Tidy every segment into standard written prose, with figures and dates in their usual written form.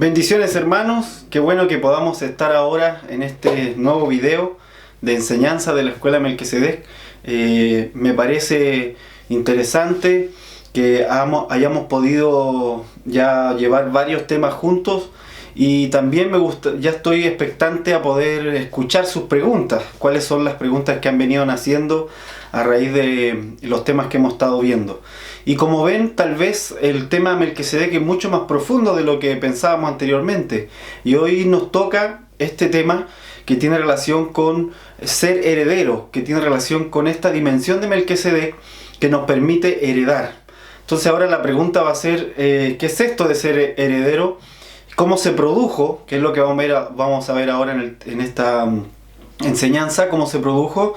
Bendiciones, hermanos, qué bueno que podamos estar ahora en este nuevo video de enseñanza de la Escuela Melquisedec. Me parece interesante que hayamos podido ya llevar varios temas juntos, y también ya estoy expectante a poder escuchar sus preguntas. ¿Cuáles son las preguntas que han venido haciendo a raíz de los temas que hemos estado viendo? Y como ven, tal vez el tema Melquisedec es mucho más profundo de lo que pensábamos anteriormente. Y hoy nos toca este tema que tiene relación con ser heredero, que tiene relación con esta dimensión de Melquisedec que nos permite heredar. Entonces ahora la pregunta va a ser, ¿qué es esto de ser heredero? ¿Cómo se produjo? Que es lo que vamos a ver ahora en esta enseñanza, cómo se produjo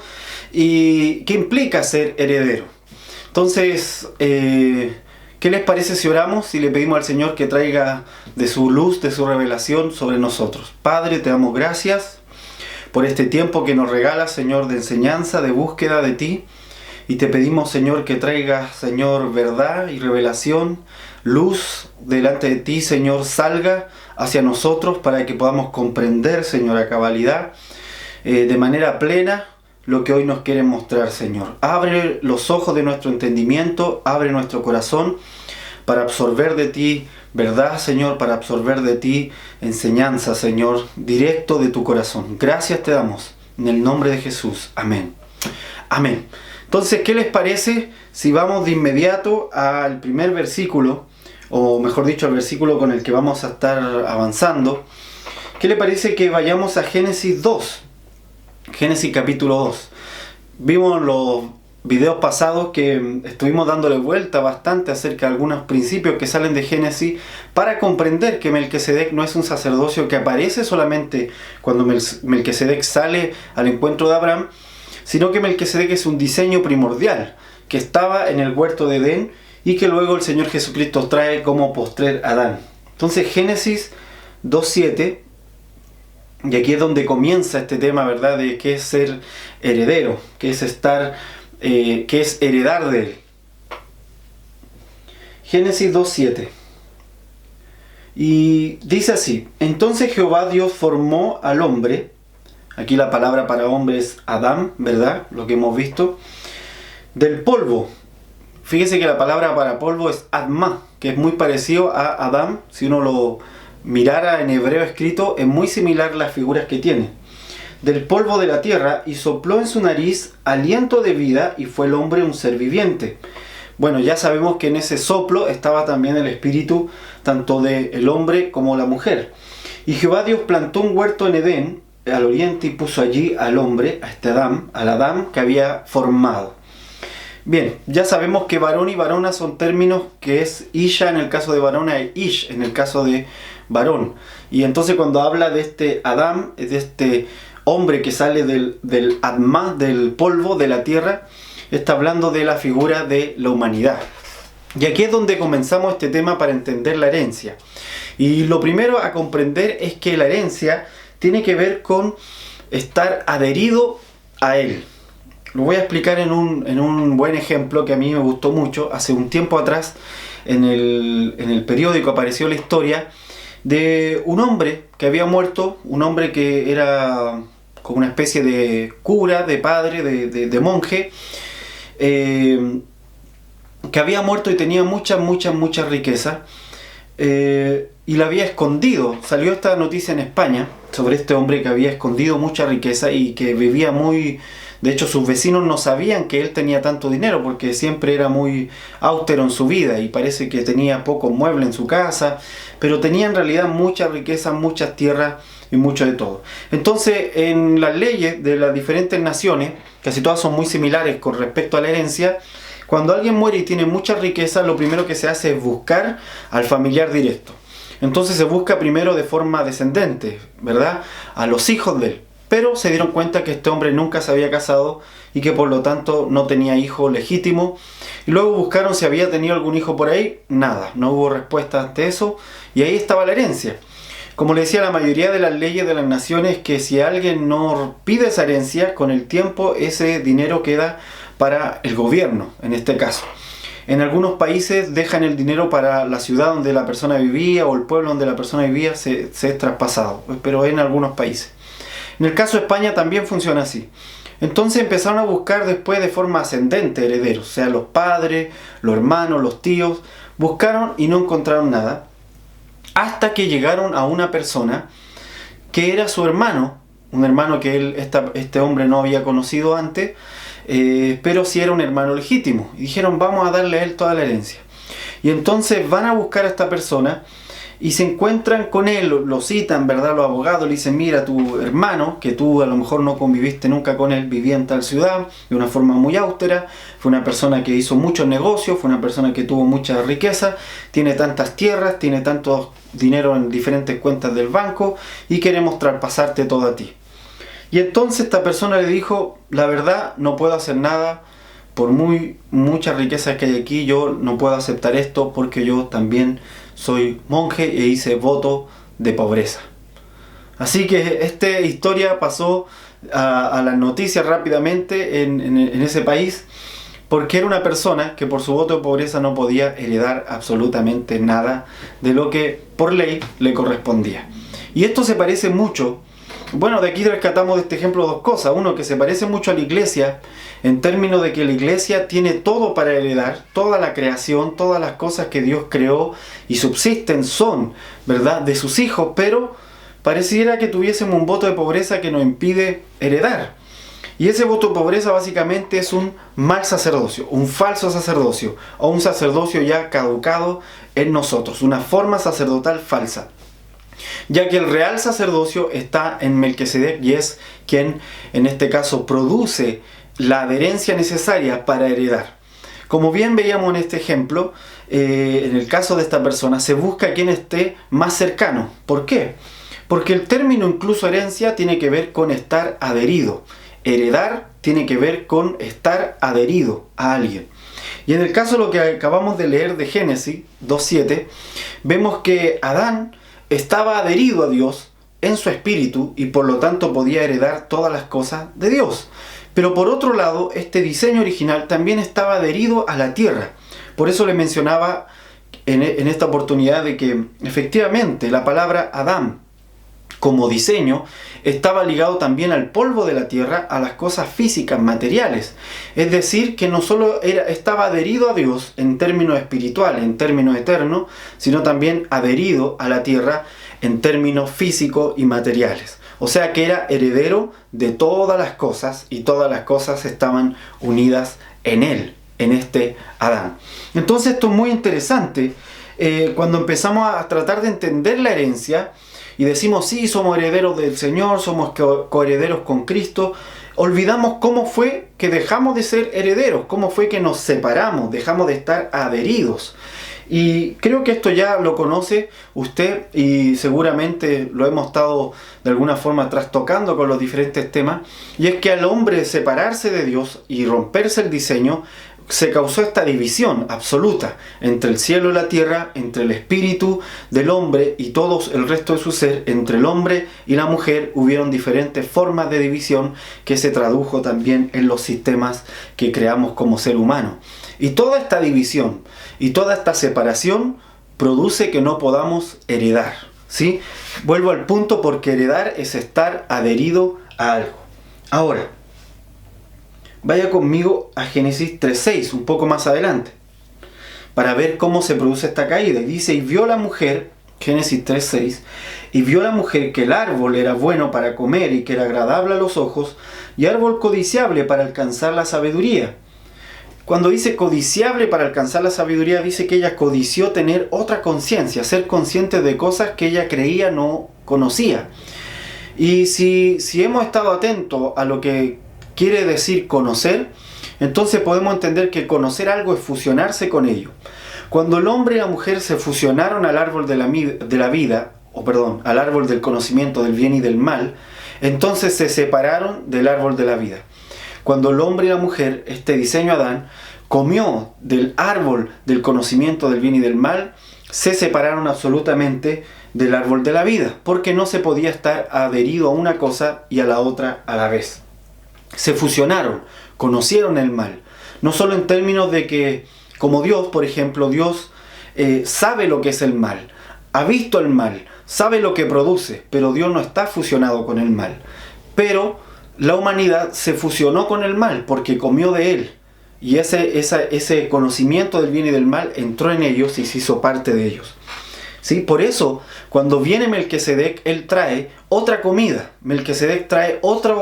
y qué implica ser heredero. Entonces, ¿qué les parece si oramos y le pedimos al Señor que traiga de su luz, de su revelación sobre nosotros? Padre, te damos gracias por este tiempo que nos regalas, Señor, de enseñanza, de búsqueda de ti. Y te pedimos, Señor, que traigas, Señor, verdad y revelación, luz delante de ti, Señor, salga hacia nosotros para que podamos comprender, Señor, a cabalidad, de manera plena, lo que hoy nos quiere mostrar, Señor. Abre los ojos de nuestro entendimiento, abre nuestro corazón para absorber de ti verdad, Señor, para absorber de ti enseñanza, Señor, directo de tu corazón. Gracias te damos, en el nombre de Jesús. Amén. Amén. Entonces, ¿qué les parece si vamos de inmediato al primer versículo, o mejor dicho, al versículo con el que vamos a estar avanzando? ¿Qué les parece que vayamos a Génesis 2? Génesis capítulo 2. Vimos en los videos pasados que estuvimos dándole vuelta bastante acerca de algunos principios que salen de Génesis para comprender que Melquisedec no es un sacerdocio que aparece solamente cuando Melquisedec sale al encuentro de Abraham, sino que Melquisedec es un diseño primordial que estaba en el huerto de Edén y que luego el Señor Jesucristo trae como postrer Adán. Entonces Génesis 2.7, y aquí es donde comienza este tema, ¿verdad?, de qué es ser heredero, qué es qué es heredar de él. Génesis 2.7. Y dice así: entonces Jehová Dios formó al hombre. Aquí la palabra para hombre es Adán, ¿verdad? Lo que hemos visto. Del polvo. Fíjese que la palabra para polvo es Adma, que es muy parecido a Adán. Si uno lo mirara en hebreo escrito, es muy similar las figuras que tiene. Del polvo de la tierra, y sopló en su nariz aliento de vida, y fue el hombre un ser viviente. Bueno, ya sabemos que en ese soplo estaba también el espíritu, tanto del hombre como la mujer. Y Jehová Dios plantó un huerto en Edén, al oriente, y puso allí al hombre, a este Adán, al Adán que había formado. Bien, ya sabemos que varón y varona son términos que es Isha en el caso de varona y Ish en el caso de varón. Y entonces cuando habla de este Adán, de este hombre que sale del Adma, del polvo de la tierra, está hablando de la figura de la humanidad. Y aquí es donde comenzamos este tema para entender la herencia. Y lo primero a comprender es que la herencia tiene que ver con estar adherido a él. Lo voy a explicar en un buen ejemplo que a mí me gustó mucho. Hace un tiempo atrás en el periódico apareció la historia de un hombre que había muerto, un hombre que era como una especie de cura, de padre, de monje, que había muerto y tenía mucha riqueza, y la había escondido. Salió esta noticia en España sobre este hombre que había escondido mucha riqueza y que vivía muy... De hecho, sus vecinos no sabían que él tenía tanto dinero porque siempre era muy austero en su vida y parece que tenía pocos muebles en su casa, pero tenía en realidad mucha riqueza, muchas tierras y mucho de todo. Entonces, en las leyes de las diferentes naciones, casi todas son muy similares con respecto a la herencia, cuando alguien muere y tiene mucha riqueza, lo primero que se hace es buscar al familiar directo. Entonces se busca primero de forma descendente, ¿verdad?, a los hijos de él. Pero se dieron cuenta que este hombre nunca se había casado y que por lo tanto no tenía hijo legítimo. Y luego buscaron si había tenido algún hijo por ahí. Nada, no hubo respuesta ante eso. Y ahí estaba la herencia. Como le decía, la mayoría de las leyes de las naciones que si alguien no pide esa herencia, con el tiempo ese dinero queda para el gobierno, en este caso. En algunos países dejan el dinero para la ciudad donde la persona vivía o el pueblo donde la persona vivía, se es traspasado, pero en algunos países. En el caso de España también funciona así. Entonces empezaron a buscar después de forma ascendente herederos, o sea, los padres, los hermanos, los tíos, buscaron y no encontraron nada, hasta que llegaron a una persona que era su hermano, un hermano que este hombre no había conocido antes, pero sí era un hermano legítimo. Y dijeron, vamos a darle a él toda la herencia. Y entonces van a buscar a esta persona y se encuentran con él, lo citan, ¿verdad? Los abogados le dicen, mira, tu hermano, que tú a lo mejor no conviviste nunca con él, vivía en tal ciudad de una forma muy austera, fue una persona que hizo muchos negocios, fue una persona que tuvo mucha riqueza, tiene tantas tierras, tiene tanto dinero en diferentes cuentas del banco y queremos traspasarte todo a ti. Y entonces esta persona le dijo, la verdad no puedo hacer nada, por muchas riquezas que hay aquí, yo no puedo aceptar esto porque yo también soy monje e hice voto de pobreza. Así que esta historia pasó a las noticias rápidamente en ese país, porque era una persona que por su voto de pobreza no podía heredar absolutamente nada de lo que por ley le correspondía. Y esto se parece mucho. Bueno, de aquí rescatamos de este ejemplo dos cosas. Uno, que se parece mucho a la iglesia, en términos de que la iglesia tiene todo para heredar, toda la creación, todas las cosas que Dios creó y subsisten son, ¿verdad?, de sus hijos, pero pareciera que tuviésemos un voto de pobreza que nos impide heredar. Y ese voto de pobreza básicamente es un mal sacerdocio, un falso sacerdocio, o un sacerdocio ya caducado en nosotros, una forma sacerdotal falsa. Ya que el real sacerdocio está en Melquisedec y es quien en este caso produce la adherencia necesaria para heredar. Como bien veíamos en este ejemplo, en el caso de esta persona se busca quien esté más cercano. ¿Por qué? Porque el término incluso herencia tiene que ver con estar adherido. Heredar tiene que ver con estar adherido a alguien. Y en el caso de lo que acabamos de leer de Génesis 2:7, vemos que Adán estaba adherido a Dios en su espíritu y por lo tanto podía heredar todas las cosas de Dios. Pero por otro lado, este diseño original también estaba adherido a la tierra. Por eso le mencionaba en esta oportunidad de que efectivamente la palabra Adán como diseño estaba ligado también al polvo de la tierra, a las cosas físicas, materiales. Es decir, que no solo estaba adherido a Dios en términos espirituales, en términos eternos, sino también adherido a la tierra en términos físicos y materiales. O sea que era heredero de todas las cosas y todas las cosas estaban unidas en él, en este Adán. Entonces esto es muy interesante cuando empezamos a tratar de entender la herencia. Y decimos, sí, somos herederos del Señor, somos coherederos con Cristo. Olvidamos cómo fue que dejamos de ser herederos, cómo fue que nos separamos, dejamos de estar adheridos. Y creo que esto ya lo conoce usted y seguramente lo hemos estado de alguna forma trastocando con los diferentes temas. Y es que al hombre separarse de Dios y romperse el diseño, se causó esta división absoluta entre el cielo y la tierra, entre el espíritu del hombre y todo el resto de su ser, entre el hombre y la mujer. Hubieron diferentes formas de división que se tradujo también en los sistemas que creamos como ser humano. Y toda esta división y toda esta separación produce que no podamos heredar, ¿sí? Vuelvo al punto, porque heredar es estar adherido a algo. Ahora, vaya conmigo a Génesis 3:6, un poco más adelante, para ver cómo se produce esta caída. Y dice, y vio la mujer, Génesis 3:6, y vio la mujer que el árbol era bueno para comer y que era agradable a los ojos, y árbol codiciable para alcanzar la sabiduría. Cuando dice codiciable para alcanzar la sabiduría, dice que ella codició tener otra conciencia, ser consciente de cosas que ella creía no conocía. Y si hemos estado atentos a lo que quiere decir conocer, entonces podemos entender que conocer algo es fusionarse con ello. Cuando el hombre y la mujer se fusionaron al árbol de la vida, al árbol del conocimiento del bien y del mal, entonces se separaron del árbol de la vida. Cuando el hombre y la mujer, este diseño Adán, comió del árbol del conocimiento del bien y del mal, se separaron absolutamente del árbol de la vida, porque no se podía estar adherido a una cosa y a la otra a la vez. Se fusionaron, conocieron el mal, no solo en términos de que Como Dios, por ejemplo, Dios sabe lo que es el mal, ha visto el mal, sabe lo que produce, pero Dios no está fusionado con el mal. Pero la humanidad se fusionó con el mal porque comió de él. Y ese conocimiento del bien y del mal entró en ellos y se hizo parte de ellos. ¿Sí? Por eso, cuando viene Melquisedec, él trae otra comida. Melquisedec trae otra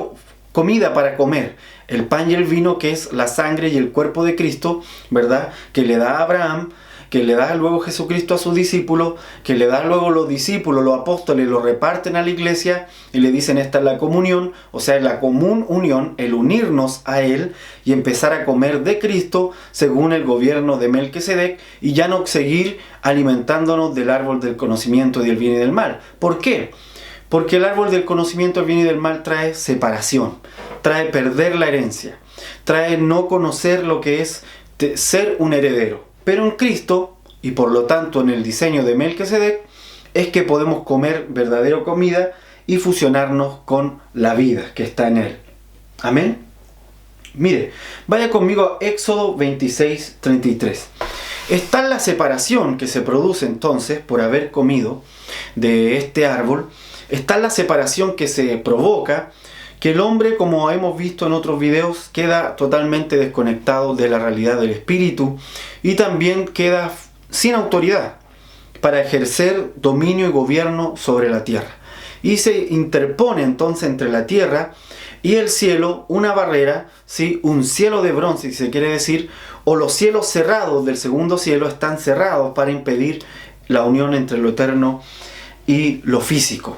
comida para comer. El pan y el vino, que es la sangre y el cuerpo de Cristo, ¿verdad? Que le da a Abraham, que le da luego Jesucristo a sus discípulos, que le da luego los discípulos, los apóstoles, lo reparten a la iglesia y le dicen esta es la comunión, o sea, la común unión, el unirnos a Él y empezar a comer de Cristo según el gobierno de Melquisedec y ya no seguir alimentándonos del árbol del conocimiento del bien y del mal. ¿Por qué? Porque el árbol del conocimiento del bien y del mal trae separación, trae perder la herencia, trae no conocer lo que es ser un heredero. Pero en Cristo, y por lo tanto en el diseño de Melquisedec, es que podemos comer verdadera comida y fusionarnos con la vida que está en Él. Amén. Mire, vaya conmigo a Éxodo 26:33. Está la separación que se produce entonces por haber comido de este árbol. Está la separación que se provoca, que el hombre, como hemos visto en otros videos, queda totalmente desconectado de la realidad del espíritu y también queda sin autoridad para ejercer dominio y gobierno sobre la tierra. Y se interpone entonces entre la tierra y el cielo una barrera, ¿sí? Un cielo de bronce, si se quiere decir, o los cielos cerrados del segundo cielo están cerrados para impedir la unión entre lo eterno y lo físico.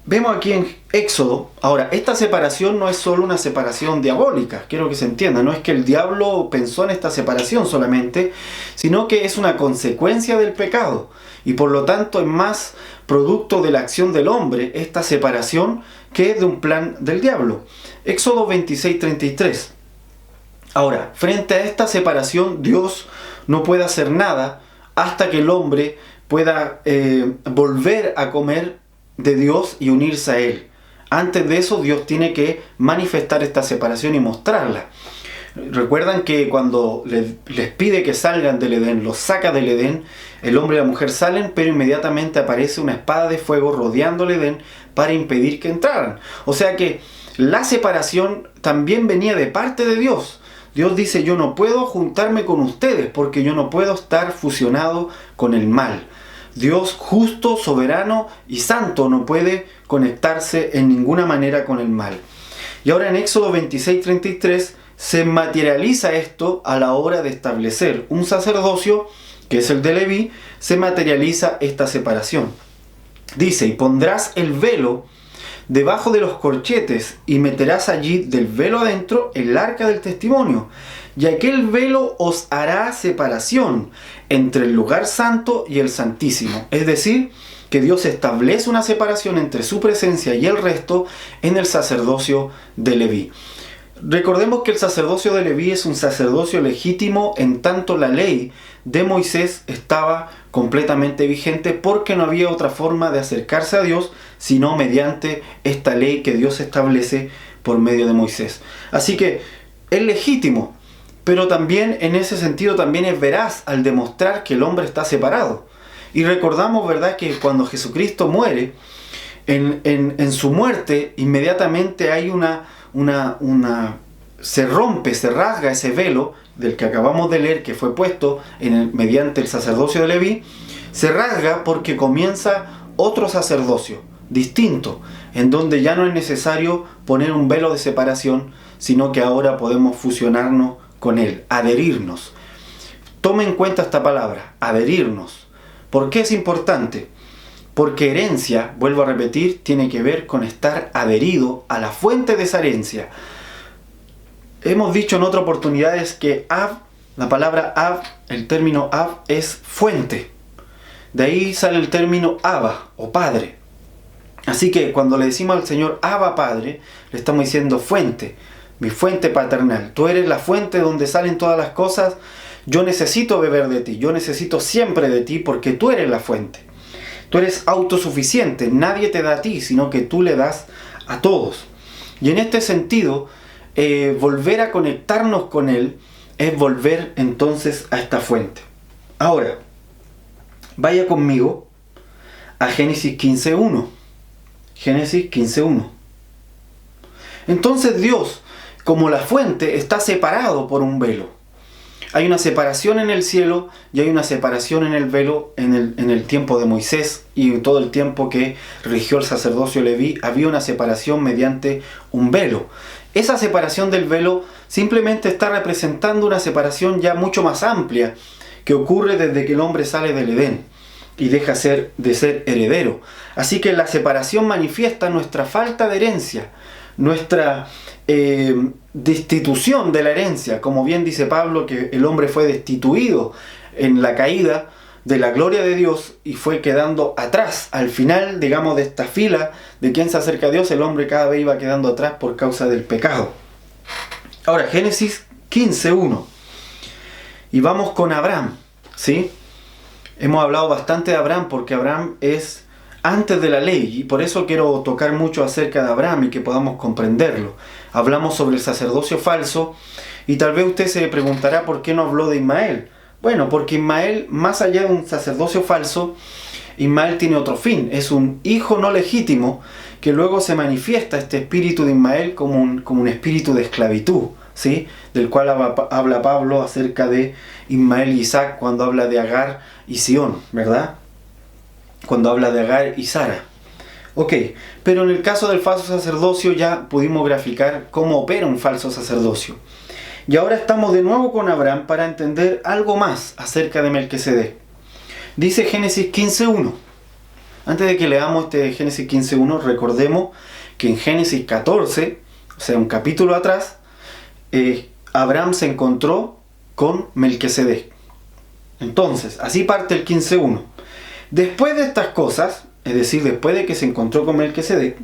Vemos aquí en Éxodo, ahora, esta separación no es solo una separación diabólica, quiero que se entienda, no es que el diablo pensó en esta separación solamente, sino que es una consecuencia del pecado, y por lo tanto es más producto de la acción del hombre, esta separación, que de un plan del diablo. Éxodo 26:33. Ahora, frente a esta separación, Dios no puede hacer nada hasta que el hombre pueda volver a comer de Dios y unirse a Él. Antes de eso, Dios tiene que manifestar esta separación y mostrarla. Recuerdan que cuando les pide que salgan del Edén, los saca del Edén, el hombre y la mujer salen, pero inmediatamente aparece una espada de fuego rodeando el Edén para impedir que entraran. O sea que la separación también venía de parte de Dios. Dios dice, yo no puedo juntarme con ustedes porque yo no puedo estar fusionado con el mal. Dios justo, soberano y santo no puede conectarse en ninguna manera con el mal. Y ahora en Éxodo 26:33 se materializa esto a la hora de establecer un sacerdocio, que es el de Leví, se materializa esta separación. Dice, y pondrás el velo debajo de los corchetes y meterás allí del velo adentro el arca del testimonio. Y aquel velo os hará separación entre el lugar santo y el santísimo. Es decir, que Dios establece una separación entre su presencia y el resto en el sacerdocio de Leví. Recordemos que el sacerdocio de Leví es un sacerdocio legítimo en tanto la ley de Moisés estaba completamente vigente porque no había otra forma de acercarse a Dios sino mediante esta ley que Dios establece por medio de Moisés. Así que es legítimo, pero también en ese sentido también es veraz al demostrar que el hombre está separado. Y recordamos, ¿verdad?, que cuando Jesucristo muere, en su muerte inmediatamente hay se rompe, se rasga ese velo del que acabamos de leer, que fue puesto mediante el sacerdocio de Leví, se rasga porque comienza otro sacerdocio distinto, en donde ya no es necesario poner un velo de separación, sino que ahora podemos fusionarnos con Él, adherirnos. Tome en cuenta esta palabra, adherirnos. ¿Por qué es importante? Porque herencia, vuelvo a repetir, tiene que ver con estar adherido a la fuente de esa herencia. Hemos dicho en otras oportunidades que Ab, la palabra Ab, el término Ab es fuente. De ahí sale el término Abba o Padre. Así que cuando le decimos al Señor Abba Padre, le estamos diciendo fuente, mi fuente paternal. Tú eres la fuente donde salen todas las cosas. Yo necesito beber de ti, yo necesito siempre de ti porque tú eres la fuente. Tú eres autosuficiente, nadie te da a ti, sino que tú le das a todos. Y en este sentido, volver a conectarnos con Él es volver entonces a esta fuente. Ahora, vaya conmigo a Génesis 15.1. Génesis 15.1. Entonces Dios, como la fuente, está separado por un velo. Hay una separación en el cielo y hay una separación en el velo en el tiempo de Moisés y en todo el tiempo que rigió el sacerdocio Leví, había una separación mediante un velo. Esa separación del velo simplemente está representando una separación ya mucho más amplia que ocurre desde que el hombre sale del Edén y deja de ser heredero. Así que la separación manifiesta nuestra falta de herencia, nuestra destitución de la herencia, como bien dice Pablo, que el hombre fue destituido en la caída de la gloria de Dios y fue quedando atrás. Al final, digamos, de esta fila de quien se acerca a Dios, el hombre cada vez iba quedando atrás por causa del pecado. Ahora, Génesis 15.1. Y vamos con Abraham, ¿sí? Hemos hablado bastante de Abraham porque Abraham es antes de la ley y por eso quiero tocar mucho acerca de Abraham y que podamos comprenderlo. Hablamos sobre el sacerdocio falso y tal vez usted se preguntará por qué no habló de Ismael. Bueno, porque Ismael, más allá de un sacerdocio falso, Ismael tiene otro fin. Es un hijo no legítimo que luego se manifiesta este espíritu de Ismael como un espíritu de esclavitud, ¿sí? Del cual habla Pablo acerca de Ismael y Isaac cuando habla de Agar y Sión, ¿verdad? Cuando habla de Agar y Sara. Ok, pero en el caso del falso sacerdocio ya pudimos graficar cómo opera un falso sacerdocio. Y ahora estamos de nuevo con Abraham para entender algo más acerca de Melquisedec. Dice Génesis 15.1. Antes de que leamos este Génesis 15.1, recordemos que en Génesis 14, o sea, un capítulo atrás, Abraham se encontró con Melquisedec. Entonces, así parte el 15.1. Después de estas cosas, es decir, después de que se encontró con Melquisedec,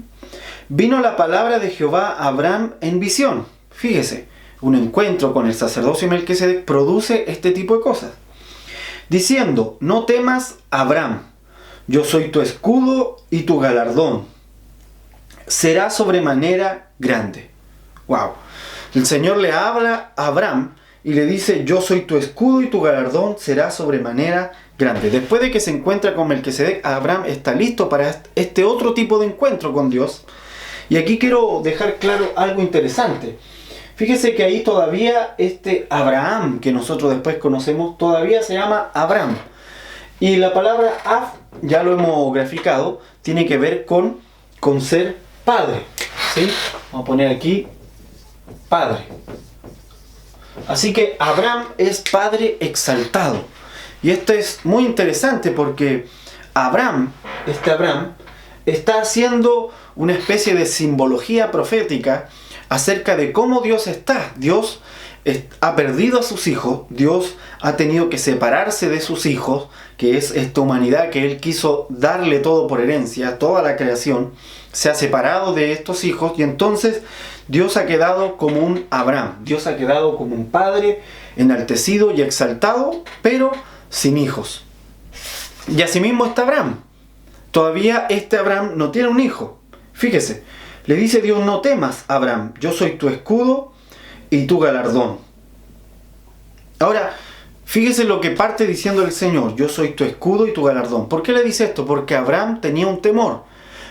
vino la palabra de Jehová a Abraham en visión. Fíjese, un encuentro con el sacerdocio Melquisedec produce este tipo de cosas. Diciendo, no temas, Abraham, yo soy tu escudo y tu galardón. Será sobremanera grande. Wow. El Señor le habla a Abraham y le dice, yo soy tu escudo y tu galardón será sobremanera grande. Después de que se encuentra con Melquisedec, Abraham está listo para este otro tipo de encuentro con Dios. Y aquí quiero dejar claro algo interesante. Fíjese que ahí todavía este Abraham, que nosotros después conocemos, todavía se llama Abraham. Y la palabra Ab, ya lo hemos graficado, tiene que ver con ser padre, ¿sí? Vamos a poner aquí padre. Así que Abraham es padre exaltado. Y esto es muy interesante porque Abraham está haciendo una especie de simbología profética acerca de cómo Dios está. Dios ha perdido a sus hijos, Dios ha tenido que separarse de sus hijos, que es esta humanidad que Él quiso darle todo por herencia, toda la creación, se ha separado de estos hijos y entonces Dios ha quedado como un Abraham, Dios ha quedado como un padre enaltecido y exaltado, pero sin hijos. Y asimismo está Abraham. Todavía este Abraham no tiene un hijo. Fíjese, le dice Dios, no temas, Abraham, yo soy tu escudo y tu galardón. Ahora, fíjese lo que parte diciendo el Señor, yo soy tu escudo y tu galardón. ¿Por qué le dice esto? Porque Abraham tenía un temor.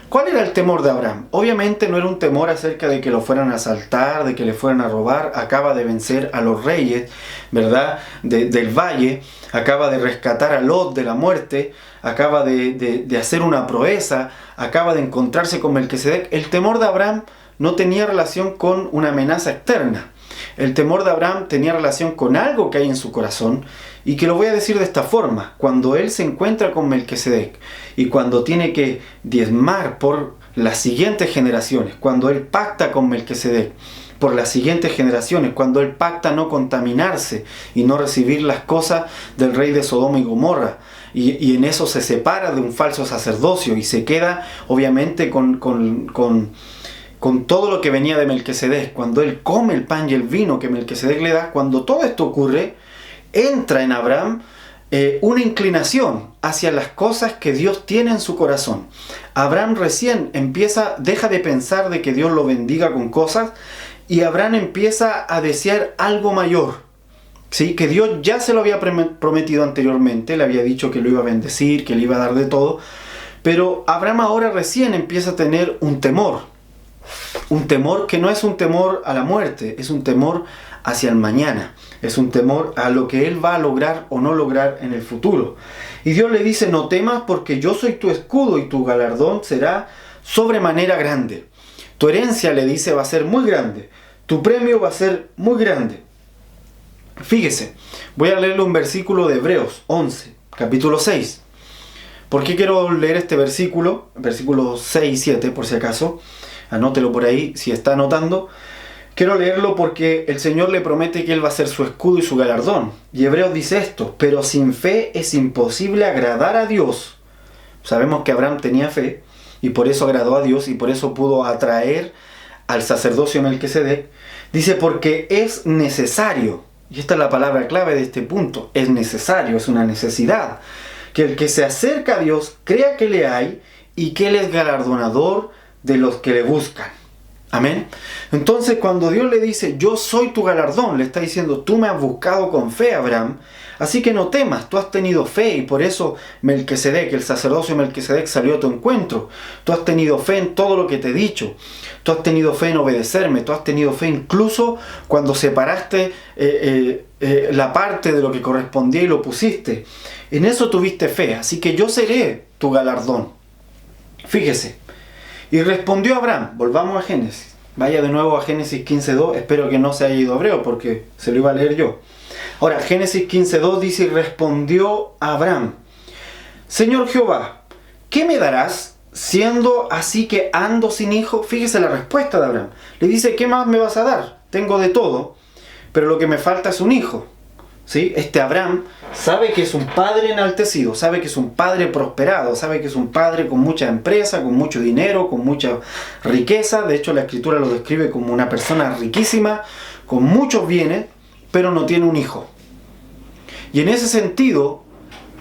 ¿Cuál era el temor de Abraham? Obviamente no era un temor acerca de que lo fueran a asaltar, de que le fueran a robar. Acaba de vencer a los reyes, ¿verdad? Del valle. Acaba de rescatar a Lot de la muerte. Acaba de hacer una proeza. Acaba de encontrarse con Melquisedec. El temor de Abraham no tenía relación con una amenaza externa. El temor de Abraham tenía relación con algo que hay en su corazón y que lo voy a decir de esta forma. Cuando él se encuentra con Melquisedec y cuando tiene que diezmar por las siguientes generaciones, cuando él pacta con Melquisedec por las siguientes generaciones, cuando él pacta no contaminarse y no recibir las cosas del rey de Sodoma y Gomorra, y en eso se separa de un falso sacerdocio y se queda obviamente con todo lo que venía de Melquisedec, cuando él come el pan y el vino que Melquisedec le da, cuando todo esto ocurre, entra en Abraham una inclinación hacia las cosas que Dios tiene en su corazón. Abraham recién deja de pensar de que Dios lo bendiga con cosas y Abraham empieza a desear algo mayor. ¿sí? Que Dios ya se lo había prometido anteriormente, le había dicho que lo iba a bendecir, que le iba a dar de todo, pero Abraham ahora recién empieza a tener un temor que no es un temor a la muerte, es un temor hacia el mañana, es un temor a lo que él va a lograr o no lograr en el futuro. Y Dios le dice: no temas, porque yo soy tu escudo y tu galardón será sobremanera grande. Tu herencia, le dice, va a ser muy grande, tu premio va a ser muy grande. Fíjese, voy a leerle un versículo de Hebreos 11, capítulo 6. ¿Por qué quiero leer este versículo? Versículos 6 y 7, por si acaso. Anótelo por ahí si está anotando. Quiero leerlo porque el Señor le promete que Él va a ser su escudo y su galardón. Y Hebreos dice esto: pero sin fe es imposible agradar a Dios. Sabemos que Abraham tenía fe y por eso agradó a Dios y por eso pudo atraer al sacerdocio Melquisedec. Dice: porque es necesario, y esta es la palabra clave de este punto, es necesario, es una necesidad, que el que se acerca a Dios crea que le hay y que Él es galardonador de los que le buscan. Amén. Entonces, cuando Dios le dice: yo soy tu galardón, le está diciendo: tú me has buscado con fe, Abraham, así que no temas, tú has tenido fe, y por eso Melquisedec, el sacerdocio Melquisedec, salió a tu encuentro. Tú has tenido fe en todo lo que te he dicho, tú has tenido fe en obedecerme, tú has tenido fe incluso cuando separaste la parte de lo que correspondía y lo pusiste. En eso tuviste fe, así que yo seré tu galardón. Fíjese. Y respondió Abraham, volvamos a Génesis, vaya de nuevo a Génesis 15:2, espero que no se haya ido a Hebreo porque se lo iba a leer yo. Ahora, Génesis 15:2 dice: y respondió Abraham: Señor Jehová, ¿qué me darás siendo así que ando sin hijo? Fíjese la respuesta de Abraham. Le dice: ¿qué más me vas a dar? Tengo de todo, pero lo que me falta es un hijo. ¿Sí? Este Abraham sabe que es un padre enaltecido, sabe que es un padre prosperado, sabe que es un padre con mucha empresa, con mucho dinero, con mucha riqueza. De hecho, la Escritura lo describe como una persona riquísima, con muchos bienes, pero no tiene un hijo. Y en ese sentido,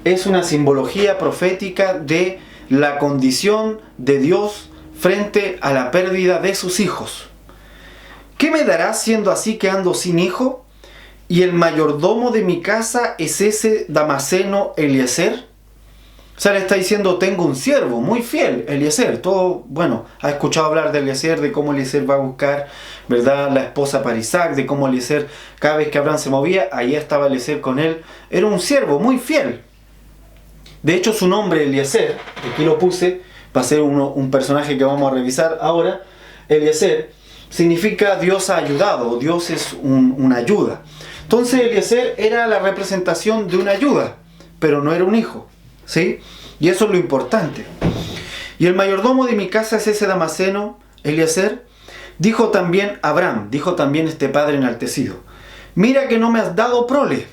es una simbología profética de la condición de Dios frente a la pérdida de sus hijos. ¿Qué me darás siendo así que ando sin hijo? Y el mayordomo de mi casa es ese Damaseno Eliezer. O sea, le está diciendo: tengo un siervo muy fiel, Eliezer. Todo, bueno, ha escuchado hablar de Eliezer, de cómo Eliezer va a buscar, ¿verdad?, la esposa para Isaac, de cómo Eliezer, cada vez que Abraham se movía, ahí estaba Eliezer con él. Era un siervo muy fiel. De hecho, su nombre, Eliezer, aquí lo puse, va a ser un personaje que vamos a revisar ahora. Eliezer significa Dios ha ayudado, Dios es una ayuda. Entonces Eliezer era la representación de una ayuda, pero no era un hijo, ¿sí? Y eso es lo importante. Y el mayordomo de mi casa es ese Damaseno, Eliezer. Dijo también Abraham, dijo también este padre enaltecido: mira que no me has dado prole,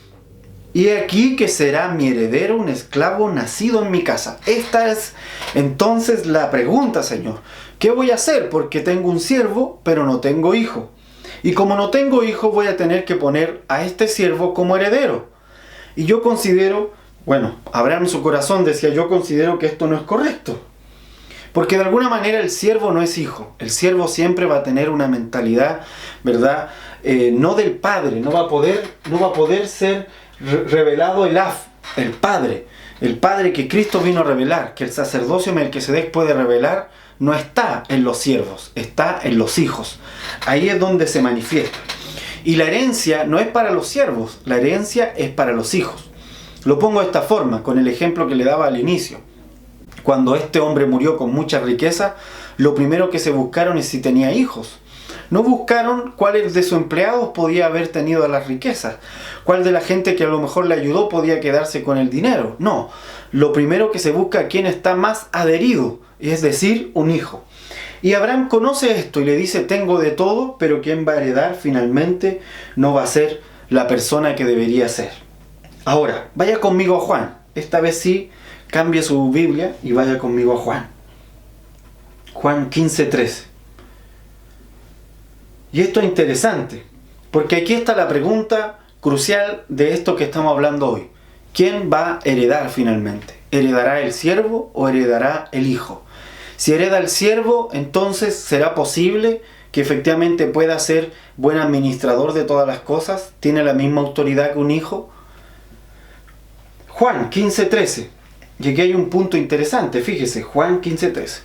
y aquí que será mi heredero un esclavo nacido en mi casa. Esta es entonces la pregunta, Señor. ¿Qué voy a hacer? Porque tengo un siervo, pero no tengo hijo. Y como no tengo hijo, voy a tener que poner a este siervo como heredero. Y yo considero, bueno, Abraham en su corazón decía: yo considero que esto no es correcto. Porque de alguna manera el siervo no es hijo. El siervo siempre va a tener una mentalidad, ¿verdad? No del padre. No va a poder ser revelado el padre. El padre que Cristo vino a revelar, que el sacerdocio Melquisedec puede revelar, no está en los siervos, está en los hijos. Ahí es donde se manifiesta. Y la herencia no es para los siervos, la herencia es para los hijos. Lo pongo de esta forma, con el ejemplo que le daba al inicio. Cuando este hombre murió con mucha riqueza, lo primero que se buscaron es si tenía hijos. No buscaron cuáles de sus empleados podía haber tenido las riquezas, cuál de la gente que a lo mejor le ayudó podía quedarse con el dinero. No, lo primero que se busca es quién está más adherido, es decir, un hijo. Y Abraham conoce esto y le dice: tengo de todo, pero quien va a heredar finalmente no va a ser la persona que debería ser. Ahora, vaya conmigo a Juan. Esta vez sí, cambie su Biblia y vaya conmigo a Juan. Juan 15:13. Y esto es interesante, porque aquí está la pregunta crucial de esto que estamos hablando hoy. ¿Quién va a heredar finalmente? ¿Heredará el siervo o heredará el hijo? Si hereda el siervo, entonces será posible que que efectivamente pueda ser buen administrador de todas las cosas, tiene la misma autoridad que un hijo. Juan 15:13. Y aquí hay un punto interesante, fíjese, Juan 15:13.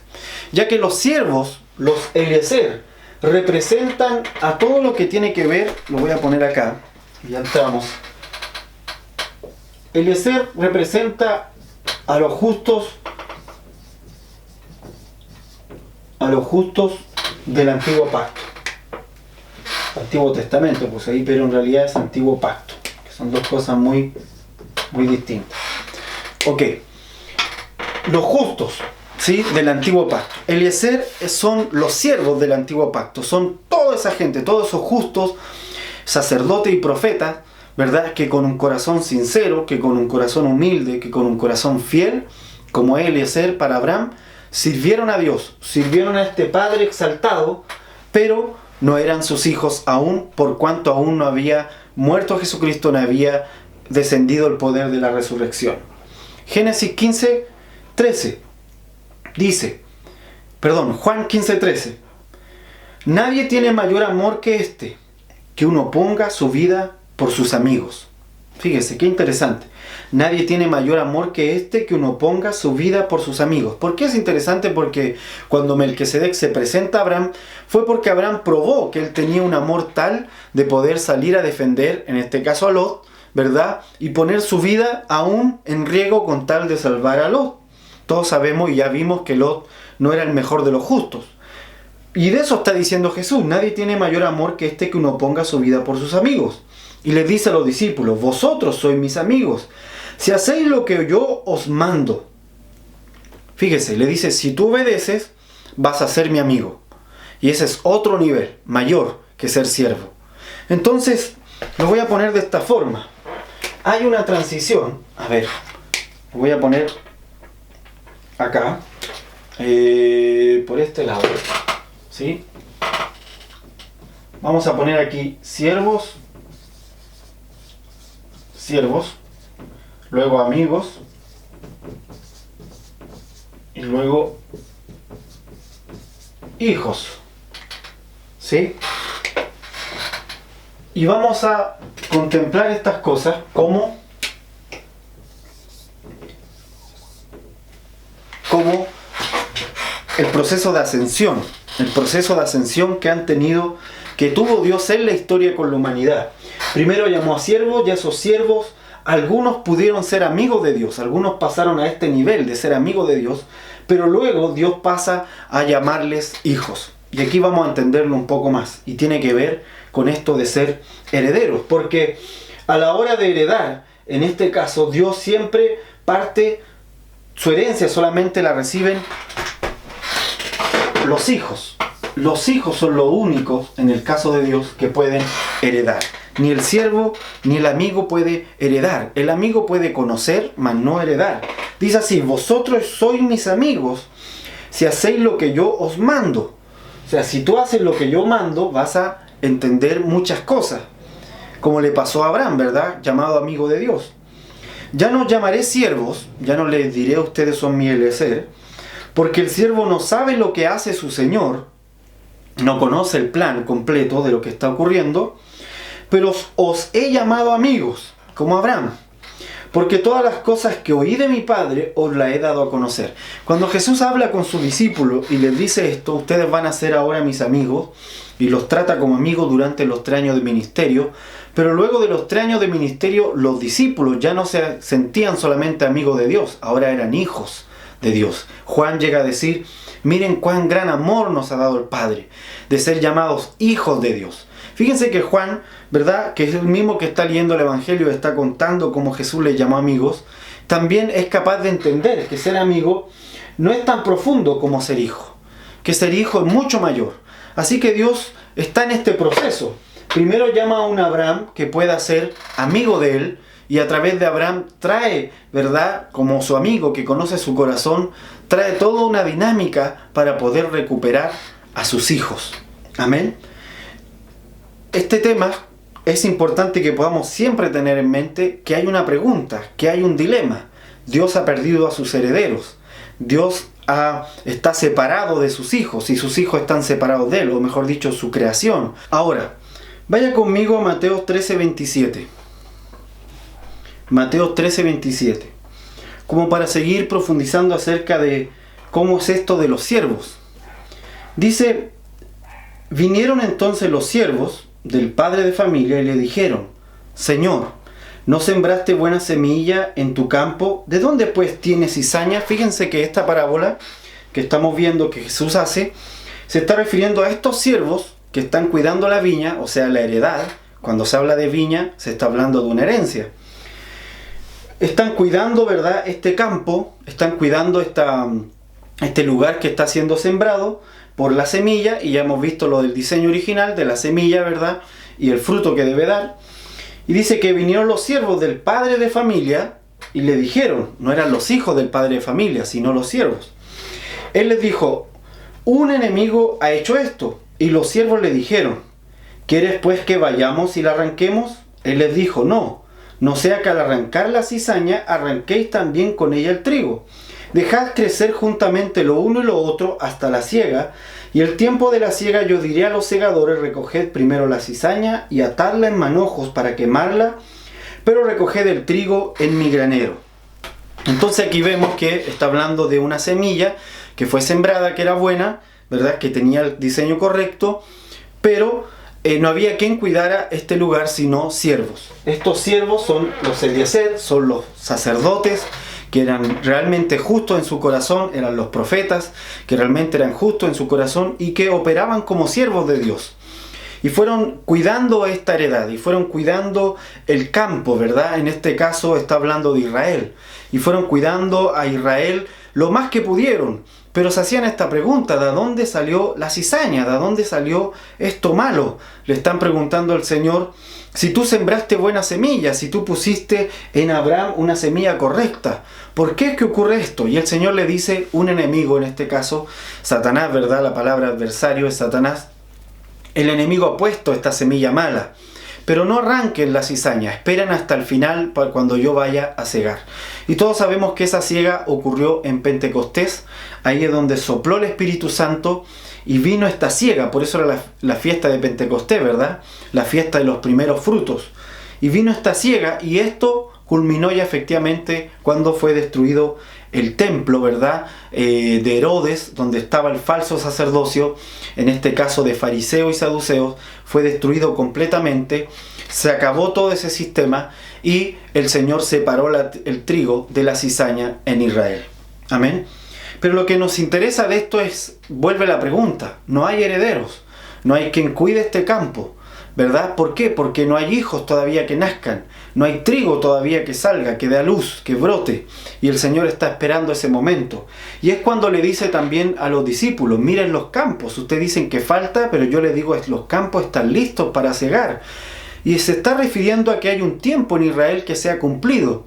Ya que los siervos, los Eliezer, representan a todo lo que tiene que ver, lo voy a poner acá, ya entramos. Eliezer representa a los justos del Antiguo Pacto. Antiguo Testamento, pues ahí, pero en realidad es Antiguo Pacto, que son dos cosas muy distintas. Ok, los justos, ¿sí?, del Antiguo Pacto. Eliezer son los siervos del Antiguo Pacto, son toda esa gente, todos esos justos, sacerdotes y profetas, ¿verdad?, que con un corazón sincero, que con un corazón humilde, que con un corazón fiel, como Eliezer para Abraham, sirvieron a Dios, sirvieron a este Padre exaltado, pero no eran sus hijos aún, por cuanto aún no había muerto Jesucristo, no había descendido el poder de la resurrección. Génesis 15:13 dice, Juan 15:13, nadie tiene mayor amor que este, que uno ponga su vida por sus amigos. Fíjese, qué interesante. Nadie tiene mayor amor que este, que uno ponga su vida por sus amigos. ¿Por qué es interesante? Porque cuando Melquisedec se presenta a Abraham, fue porque Abraham probó que él tenía un amor tal de poder salir a defender, en este caso a Lot, ¿verdad?, y poner su vida aún en riesgo con tal de salvar a Lot. Todos sabemos y ya vimos que Lot no era el mejor de los justos. Y de eso está diciendo Jesús, nadie tiene mayor amor que este, que uno ponga su vida por sus amigos. Y les dice a los discípulos, vosotros sois mis amigos, si hacéis lo que yo os mando. Fíjese, le dice, si tú obedeces, vas a ser mi amigo. Y ese es otro nivel, mayor que ser siervo. Entonces, lo voy a poner de esta forma. Hay una transición, a ver, lo voy a poner acá, por este lado, ¿sí? Vamos a poner aquí siervos, luego amigos, y luego hijos, ¿sí? Y vamos a contemplar estas cosas como el proceso de ascensión, que tuvo Dios en la historia con la humanidad. Primero llamó a siervos, y a esos siervos algunos pudieron ser amigos de Dios, algunos pasaron a este nivel de ser amigos de Dios, pero luego Dios pasa a llamarles hijos. Y aquí vamos a entenderlo un poco más, y tiene que ver con esto de ser herederos, porque a la hora de heredar, en este caso, Dios siempre parte, su herencia solamente la reciben los hijos. Los hijos son los únicos, en el caso de Dios, que pueden heredar. Ni el siervo ni el amigo puede heredar. El amigo puede conocer, mas no heredar. Dice así, vosotros sois mis amigos si hacéis lo que yo os mando. O sea, si tú haces lo que yo mando, vas a entender muchas cosas. Como le pasó a Abraham, ¿verdad? Llamado amigo de Dios. Ya no llamaré siervos, ya no les diré a ustedes son mi Eliezer, porque el siervo no sabe lo que hace su señor, no conoce el plan completo de lo que está ocurriendo, pero os he llamado amigos, como Abraham, porque todas las cosas que oí de mi Padre os las he dado a conocer. Cuando Jesús habla con sus discípulos y les dice esto, ustedes van a ser ahora mis amigos, y los trata como amigos durante los 3 años de ministerio, pero luego de los 3 años de ministerio, los discípulos ya no se sentían solamente amigos de Dios, ahora eran hijos de Dios. Juan llega a decir, miren cuán gran amor nos ha dado el Padre, de ser llamados hijos de Dios. Fíjense que Juan, ¿verdad?, que es el mismo que está leyendo el Evangelio, está contando cómo Jesús les llamó amigos, también es capaz de entender que ser amigo no es tan profundo como ser hijo, que ser hijo es mucho mayor. Así que Dios está en este proceso. Primero llama a un Abraham que pueda ser amigo de él, y a través de Abraham trae, ¿verdad?, como su amigo que conoce su corazón, trae toda una dinámica para poder recuperar a sus hijos. Amén. Este tema es importante que podamos siempre tener en mente que hay una pregunta, que hay un dilema. Dios ha perdido a sus herederos. Dios está separado de sus hijos y sus hijos están separados de él, o mejor dicho, su creación. Ahora, vaya conmigo a Mateo 13:27. Mateo 13:27. Como para seguir profundizando acerca de cómo es esto de los siervos. Dice: vinieron entonces los siervos del padre de familia y le dijeron: Señor, ¿no sembraste buena semilla en tu campo? ¿De dónde pues tienes cizaña? Fíjense que esta parábola que estamos viendo que Jesús hace, se está refiriendo a estos siervos que están cuidando la viña, o sea, la heredad. Cuando se habla de viña, se está hablando de una herencia. Están cuidando, ¿verdad?, este campo, están cuidando este lugar que está siendo sembrado por la semilla, y ya hemos visto lo del diseño original de la semilla, ¿verdad?, y el fruto que debe dar. Y dice que vinieron los siervos del padre de familia y le dijeron, no eran los hijos del padre de familia, sino los siervos. Él les dijo: un enemigo ha hecho esto. Y los siervos le dijeron: ¿quieres pues que vayamos y la arranquemos? Él les dijo: no sea que al arrancar la cizaña arranquéis también con ella el trigo. Dejad crecer juntamente lo uno y lo otro hasta la siega, y el tiempo de la siega yo diré a los segadores: recoged primero la cizaña y atadla en manojos para quemarla, pero recoged el trigo en mi granero. Entonces aquí vemos que está hablando de una semilla que fue sembrada, que era buena, ¿verdad?, que tenía el diseño correcto, pero no había quien cuidara este lugar sino siervos. Estos siervos son los Eliezer, son los sacerdotes que eran realmente justos en su corazón, eran los profetas que realmente eran justos en su corazón y que operaban como siervos de Dios. Y fueron cuidando esta heredad, y fueron cuidando el campo, ¿verdad? En este caso está hablando de Israel. Y fueron cuidando a Israel lo más que pudieron. Pero se hacían esta pregunta: ¿de dónde salió la cizaña? ¿De dónde salió esto malo? Le están preguntando al Señor: si tú sembraste buena semilla, si tú pusiste en Abraham una semilla correcta, ¿por qué es que ocurre esto? Y el Señor le dice: un enemigo, en este caso Satanás, ¿verdad? La palabra adversario es Satanás. El enemigo ha puesto esta semilla mala. Pero no arranquen la cizaña, esperen hasta el final para cuando yo vaya a cegar. Y todos sabemos que esa siega ocurrió en Pentecostés. Ahí es donde sopló el Espíritu Santo y vino esta siega. Por eso era la fiesta de Pentecostés, ¿verdad? La fiesta de los primeros frutos. Y vino esta siega, y esto culminó ya efectivamente cuando fue destruido el templo, ¿verdad?, de Herodes, donde estaba el falso sacerdocio, en este caso de fariseos y saduceos, fue destruido completamente. Se acabó todo ese sistema y el Señor separó el trigo de la cizaña en Israel. Amén. Pero lo que nos interesa de esto es, vuelve la pregunta: no hay herederos, no hay quien cuide este campo, ¿verdad? ¿Por qué? Porque no hay hijos todavía que nazcan, no hay trigo todavía que salga, que dé a luz, que brote, y el Señor está esperando ese momento. Y es cuando le dice también a los discípulos: miren los campos, ustedes dicen que falta, pero yo les digo, los campos están listos para cegar. Y se está refiriendo a que hay un tiempo en Israel que se ha cumplido,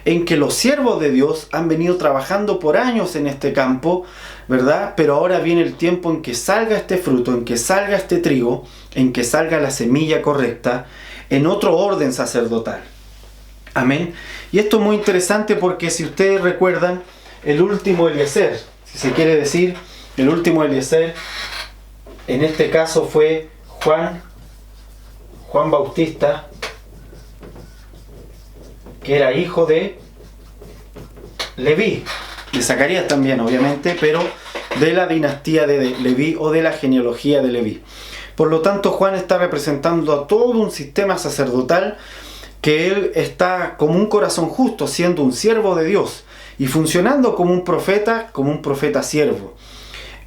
en que los siervos de Dios han venido trabajando por años en este campo, ¿verdad? Pero ahora viene el tiempo en que salga este fruto, en que salga este trigo, en que salga la semilla correcta, en otro orden sacerdotal. Amén. Y esto es muy interesante porque si ustedes recuerdan, el último Eliezer, si se quiere decir, el último Eliezer, en este caso fue Juan Bautista, que era hijo de Leví, de Zacarías también obviamente, pero de la dinastía de Leví o de la genealogía de Leví. Por lo tanto, Juan está representando a todo un sistema sacerdotal que él está como un corazón justo, siendo un siervo de Dios y funcionando como un profeta siervo.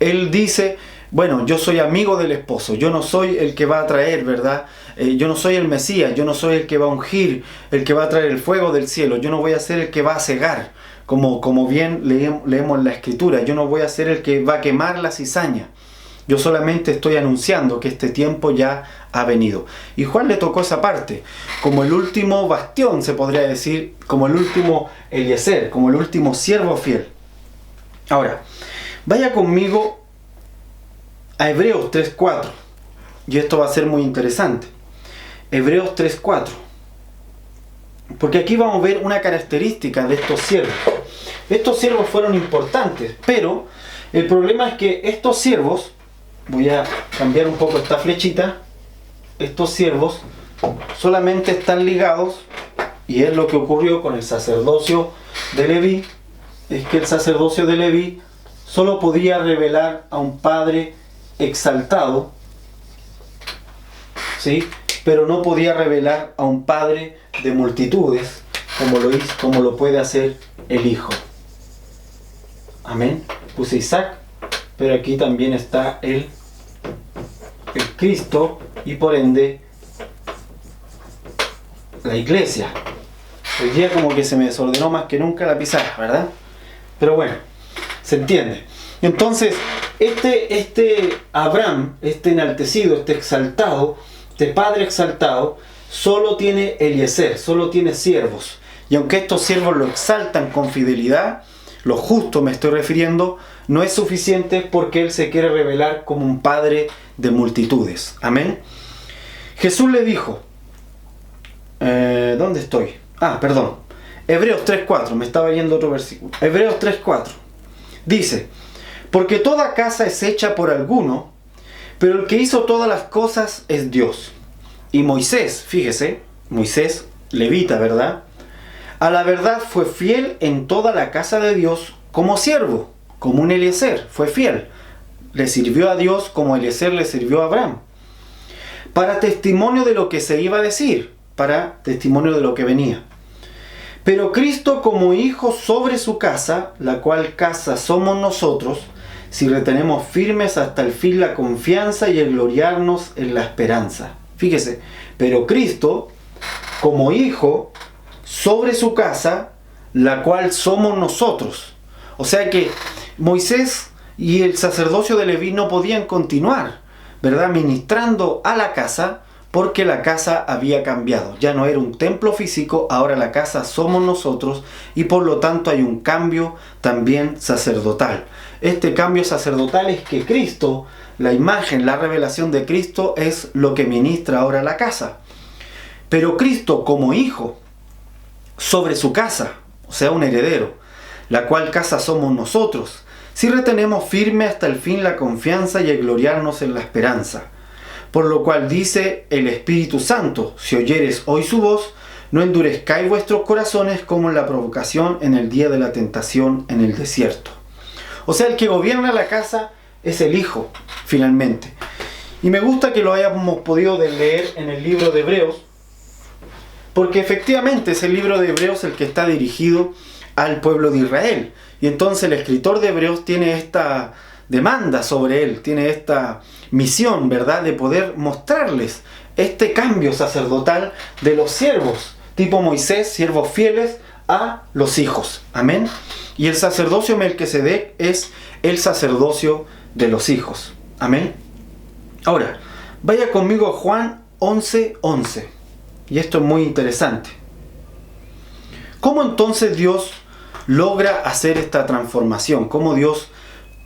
Él dice: bueno, yo soy amigo del esposo, yo no soy el que va a traer, ¿verdad? Yo no soy el Mesías, yo no soy el que va a ungir, el que va a traer el fuego del cielo, yo no voy a ser el que va a cegar, como bien leemos en la Escritura, yo no voy a ser el que va a quemar la cizaña. Yo solamente estoy anunciando que este tiempo ya ha venido. Y Juan le tocó esa parte, como el último bastión, se podría decir, como el último Eliezer, como el último siervo fiel. Ahora, vaya conmigo a Hebreos 3:4, y esto va a ser muy interesante. Hebreos 3:4, porque aquí vamos a ver una característica de estos siervos. estos siervos fueron importantes, pero el problema es que estos siervos, voy a cambiar un poco esta flechita, estos siervos solamente están ligados, y es lo que ocurrió con el sacerdocio de Leví, es que el sacerdocio de Leví solo podía revelar a un padre exaltado, ¿sí? Pero no podía revelar a un padre de multitudes, como lo puede hacer el Hijo. Amén. Puse Isaac, pero aquí también está el Cristo y por ende la iglesia. Hoy día como que se me desordenó más que nunca la pizarra, ¿verdad? Pero bueno, se entiende. Entonces, este Abraham, este enaltecido, este exaltado, este padre exaltado, solo tiene Eliezer, solo tiene siervos. Y aunque estos siervos lo exaltan con fidelidad, lo justo me estoy refiriendo, no es suficiente porque él se quiere revelar como un padre de multitudes. Amén. Jesús le dijo, ¿dónde estoy? Perdón. Hebreos 3.4, me estaba yendo otro versículo. Hebreos 3.4 dice, porque toda casa es hecha por alguno, pero el que hizo todas las cosas es Dios. Y Moisés, fíjese, Moisés, levita, ¿verdad? A la verdad fue fiel en toda la casa de Dios como siervo, como un Eliezer, fue fiel. Le sirvió a Dios como Eliezer le sirvió a Abraham. Para testimonio de lo que se iba a decir, para testimonio de lo que venía. Pero Cristo como hijo sobre su casa, la cual casa somos nosotros, si retenemos firmes hasta el fin la confianza y el gloriarnos en la esperanza. Fíjese, pero Cristo como hijo sobre su casa, la cual somos nosotros. O sea que Moisés y el sacerdocio de Leví no podían continuar, ¿verdad?, ministrando a la casa, porque la casa había cambiado. Ya no era un templo físico, ahora la casa somos nosotros y por lo tanto hay un cambio también sacerdotal. Este cambio sacerdotal es que Cristo, la imagen, la revelación de Cristo es lo que ministra ahora la casa. Pero Cristo como hijo sobre su casa, o sea un heredero, la cual casa somos nosotros, si retenemos firme hasta el fin la confianza y el gloriarnos en la esperanza. Por lo cual dice el Espíritu Santo, si oyeres hoy su voz, no endurezcáis vuestros corazones como en la provocación en el día de la tentación en el desierto. O sea, el que gobierna la casa es el Hijo, finalmente. Y me gusta que lo hayamos podido leer en el libro de Hebreos, porque efectivamente es el libro de Hebreos el que está dirigido al pueblo de Israel. Y entonces el escritor de Hebreos tiene esta demanda sobre él, tiene esta misión, ¿verdad?, de poder mostrarles este cambio sacerdotal de los siervos, tipo Moisés, siervos fieles, a los hijos. Amén. Y el sacerdocio Melquisedec es el sacerdocio de los hijos. Amén. Ahora, vaya conmigo a Juan 11:11. Y esto es muy interesante. ¿Cómo entonces Dios logra hacer esta transformación? ¿Cómo Dios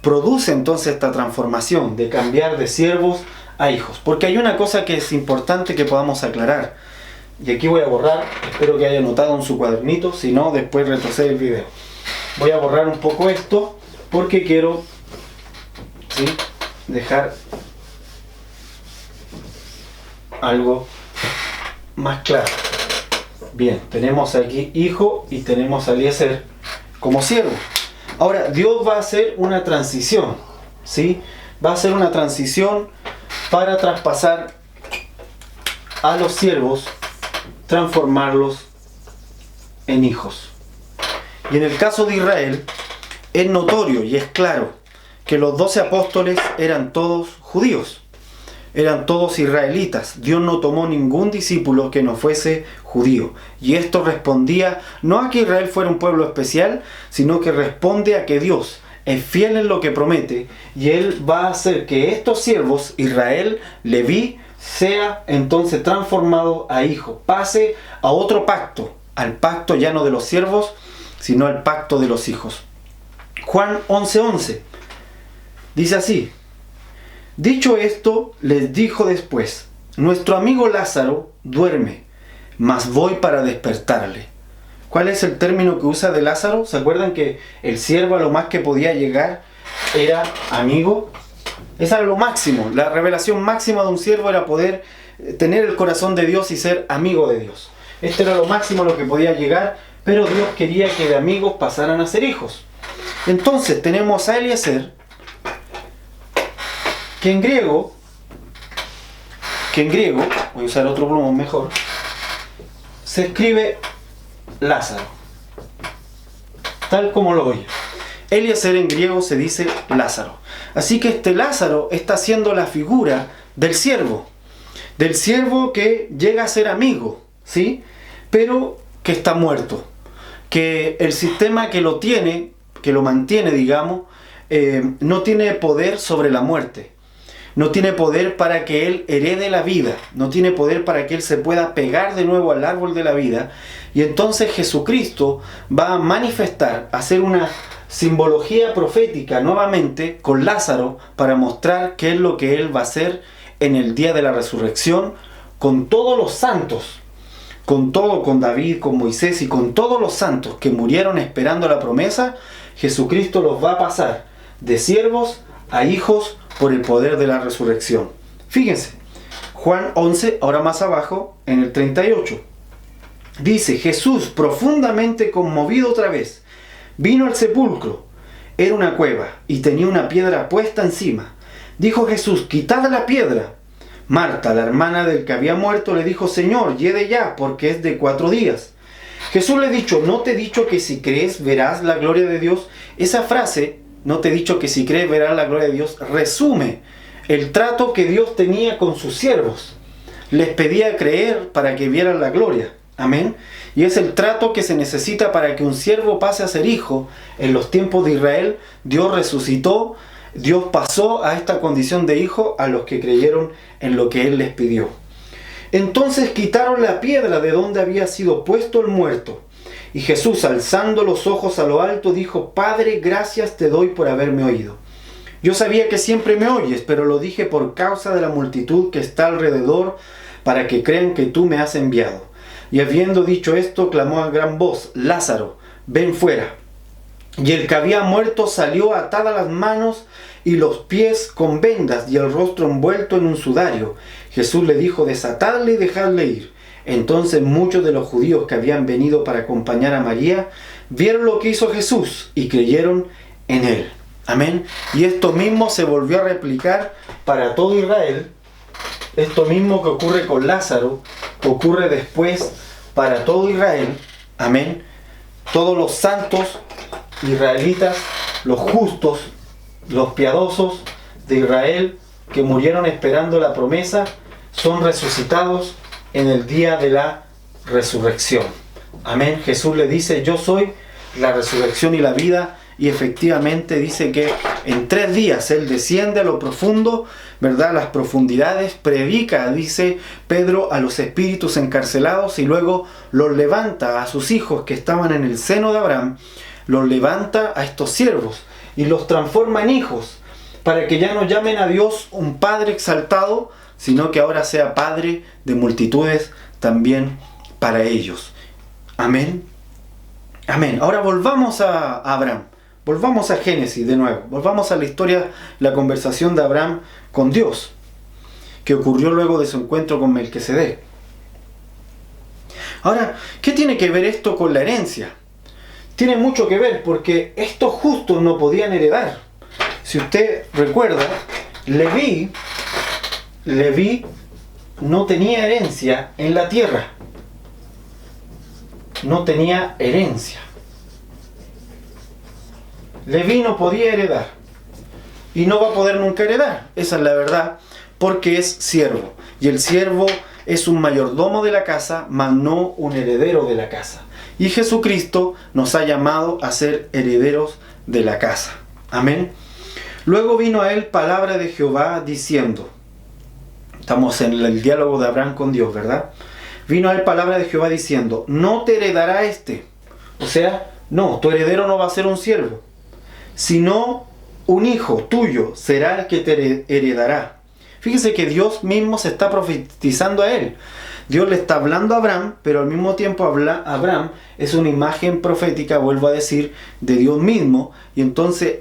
produce entonces esta transformación de cambiar de siervos a hijos? Porque hay una cosa que es importante que podamos aclarar. Y aquí voy a borrar, espero que haya notado en su cuadernito, si no, después retrocede el video. Voy a borrar un poco esto porque quiero, ¿sí?, dejar algo más claro. Bien, tenemos aquí hijo y tenemos a Eliezer como siervo. Ahora, Dios va a hacer una transición, ¿sí? Va a hacer una transición para traspasar a los siervos, transformarlos en hijos. Y en el caso de Israel, es notorio y es claro que los 12 apóstoles eran todos judíos, eran todos israelitas. Dios no tomó ningún discípulo que no fuese judío. Y esto respondía no a que Israel fuera un pueblo especial, sino que responde a que Dios es fiel en lo que promete y Él va a hacer que estos siervos, Israel, Leví, sea entonces transformado a hijo, pase a otro pacto, al pacto ya no de los siervos, sino al pacto de los hijos. Juan 11:11 dice así: dicho esto, les dijo después: nuestro amigo Lázaro duerme, mas voy para despertarle. ¿Cuál es el término que usa de Lázaro? ¿Se acuerdan que el siervo a lo más que podía llegar era amigo? Esa era lo máximo. La revelación máxima de un siervo era poder tener el corazón de Dios y ser amigo de Dios. Este era lo máximo a lo que podía llegar, pero Dios quería que de amigos pasaran a ser hijos. Entonces tenemos a Eliezer, que en griego, voy a usar otro plumón mejor, se escribe Lázaro, tal como lo oye. Eliezer en griego se dice Lázaro. Así que este Lázaro está siendo la figura del siervo que llega a ser amigo, ¿sí? Pero que está muerto, que el sistema que lo tiene, que lo mantiene, digamos, no tiene poder sobre la muerte, no tiene poder para que él herede la vida, no tiene poder para que él se pueda pegar de nuevo al árbol de la vida. Y entonces Jesucristo va a manifestar, a hacer una simbología profética nuevamente con Lázaro para mostrar qué es lo que él va a hacer en el día de la resurrección con todos los santos, con David, con Moisés y con todos los santos que murieron esperando la promesa. Jesucristo los va a pasar de siervos a hijos por el poder de la resurrección. Fíjense, Juan 11, ahora más abajo, en el 38. Dice, Jesús, profundamente conmovido otra vez, vino al sepulcro. Era una cueva y tenía una piedra puesta encima. Dijo Jesús, quitad la piedra. Marta, la hermana del que había muerto, le dijo, Señor, hiede ya, porque es de 4 días. Jesús le dijo, ¿no te he dicho que si crees verás la gloria de Dios? Esa frase, no te he dicho que si crees verás la gloria de Dios, resume el trato que Dios tenía con sus siervos. Les pedía creer para que vieran la gloria. Amén. Y es el trato que se necesita para que un siervo pase a ser hijo. En los tiempos de Israel, Dios resucitó, Dios pasó a esta condición de hijo a los que creyeron en lo que Él les pidió. Entonces quitaron la piedra de donde había sido puesto el muerto. Y Jesús, alzando los ojos a lo alto, dijo, Padre, gracias te doy por haberme oído. Yo sabía que siempre me oyes, pero lo dije por causa de la multitud que está alrededor, para que crean que tú me has enviado. Y habiendo dicho esto, clamó a gran voz, Lázaro, ven fuera. Y el que había muerto salió atadas las manos y los pies con vendas y el rostro envuelto en un sudario. Jesús le dijo, desatadle y dejadle ir. Entonces muchos de los judíos que habían venido para acompañar a María vieron lo que hizo Jesús y creyeron en él. Amén. Y esto mismo se volvió a replicar para todo Israel. Esto mismo que ocurre con Lázaro, ocurre después para todo Israel. Amén. Todos los santos israelitas, los justos, los piadosos de Israel que murieron esperando la promesa, son resucitados en el día de la resurrección. Amén. Jesús le dice, yo soy la resurrección y la vida. Y efectivamente dice que en 3 días Él desciende a lo profundo, ¿verdad? Las profundidades, predica, dice Pedro, a los espíritus encarcelados y luego los levanta a sus hijos que estaban en el seno de Abraham, los levanta a estos siervos y los transforma en hijos, para que ya no llamen a Dios un Padre exaltado, sino que ahora sea Padre de multitudes también para ellos. Amén. Amén. Ahora volvamos a Abraham. Volvamos a Génesis de nuevo. Volvamos a la historia, la conversación de Abraham con Dios, que ocurrió luego de su encuentro con Melquisedec. Ahora, ¿qué tiene que ver esto con la herencia? Tiene mucho que ver porque estos justos no podían heredar. Si usted recuerda, Leví no tenía herencia en la tierra. No tenía herencia. Leví no podía heredar. Y no va a poder nunca heredar. Esa es la verdad. Porque es siervo. Y el siervo es un mayordomo de la casa, mas no un heredero de la casa. Y Jesucristo nos ha llamado a ser herederos de la casa. Amén. Luego vino a él palabra de Jehová diciendo. Estamos en el diálogo de Abraham con Dios, ¿verdad? Vino a él palabra de Jehová diciendo, no te heredará este. O sea, no, tu heredero no va a ser un siervo, sino un hijo tuyo será el que te heredará. Fíjese que Dios mismo se está profetizando a él. Dios le está hablando a Abraham, pero al mismo tiempo Abraham es una imagen profética, vuelvo a decir, de Dios mismo. Y entonces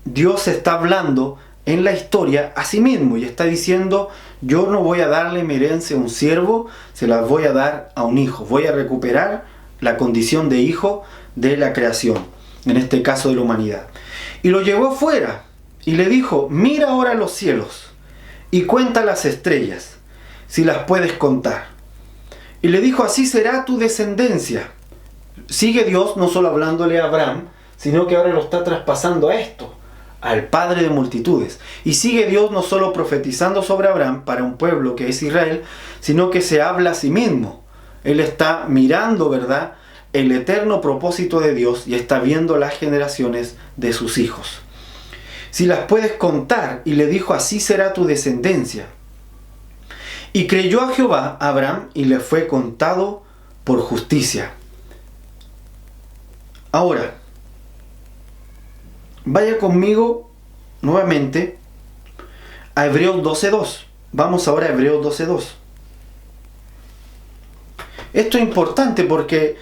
Dios está hablando en la historia a sí mismo y está diciendo: yo no voy a darle mi herencia a un siervo, se la voy a dar a un hijo. Voy a recuperar la condición de hijo de la creación, en este caso de la humanidad. Y lo llevó fuera y le dijo: mira ahora los cielos y cuenta las estrellas, si las puedes contar. Y le dijo: así será tu descendencia. Sigue Dios no solo hablándole a Abraham, sino que ahora lo está traspasando a esto, al Padre de multitudes. Y sigue Dios no solo profetizando sobre Abraham para un pueblo que es Israel, sino que se habla a sí mismo. Él está mirando, ¿verdad?, el eterno propósito de Dios y está viendo las generaciones de sus hijos. Si las puedes contar, y le dijo: así será tu descendencia. Y creyó a Jehová Abraham y le fue contado por justicia. Ahora, vaya conmigo nuevamente a Hebreos 12.2. Vamos ahora a Hebreos 12.2. Esto es importante porque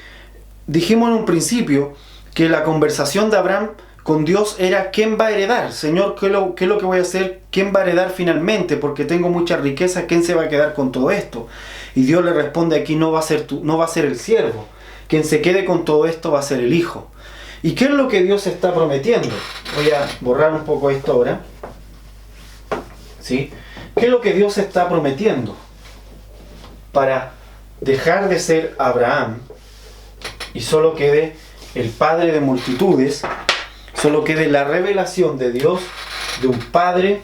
dijimos en un principio que la conversación de Abraham con Dios era: ¿quién va a heredar? Señor, ¿qué es lo que voy a hacer? ¿Quién va a heredar finalmente? Porque tengo mucha riqueza, ¿quién se va a quedar con todo esto? Y Dios le responde aquí: no va a ser el siervo. Quien se quede con todo esto va a ser el hijo. ¿Y qué es lo que Dios está prometiendo? Voy a borrar un poco esto ahora. ¿Sí? ¿Qué es lo que Dios está prometiendo? Para dejar de ser Abraham y solo quede el Padre de multitudes, solo quede la revelación de Dios de un Padre.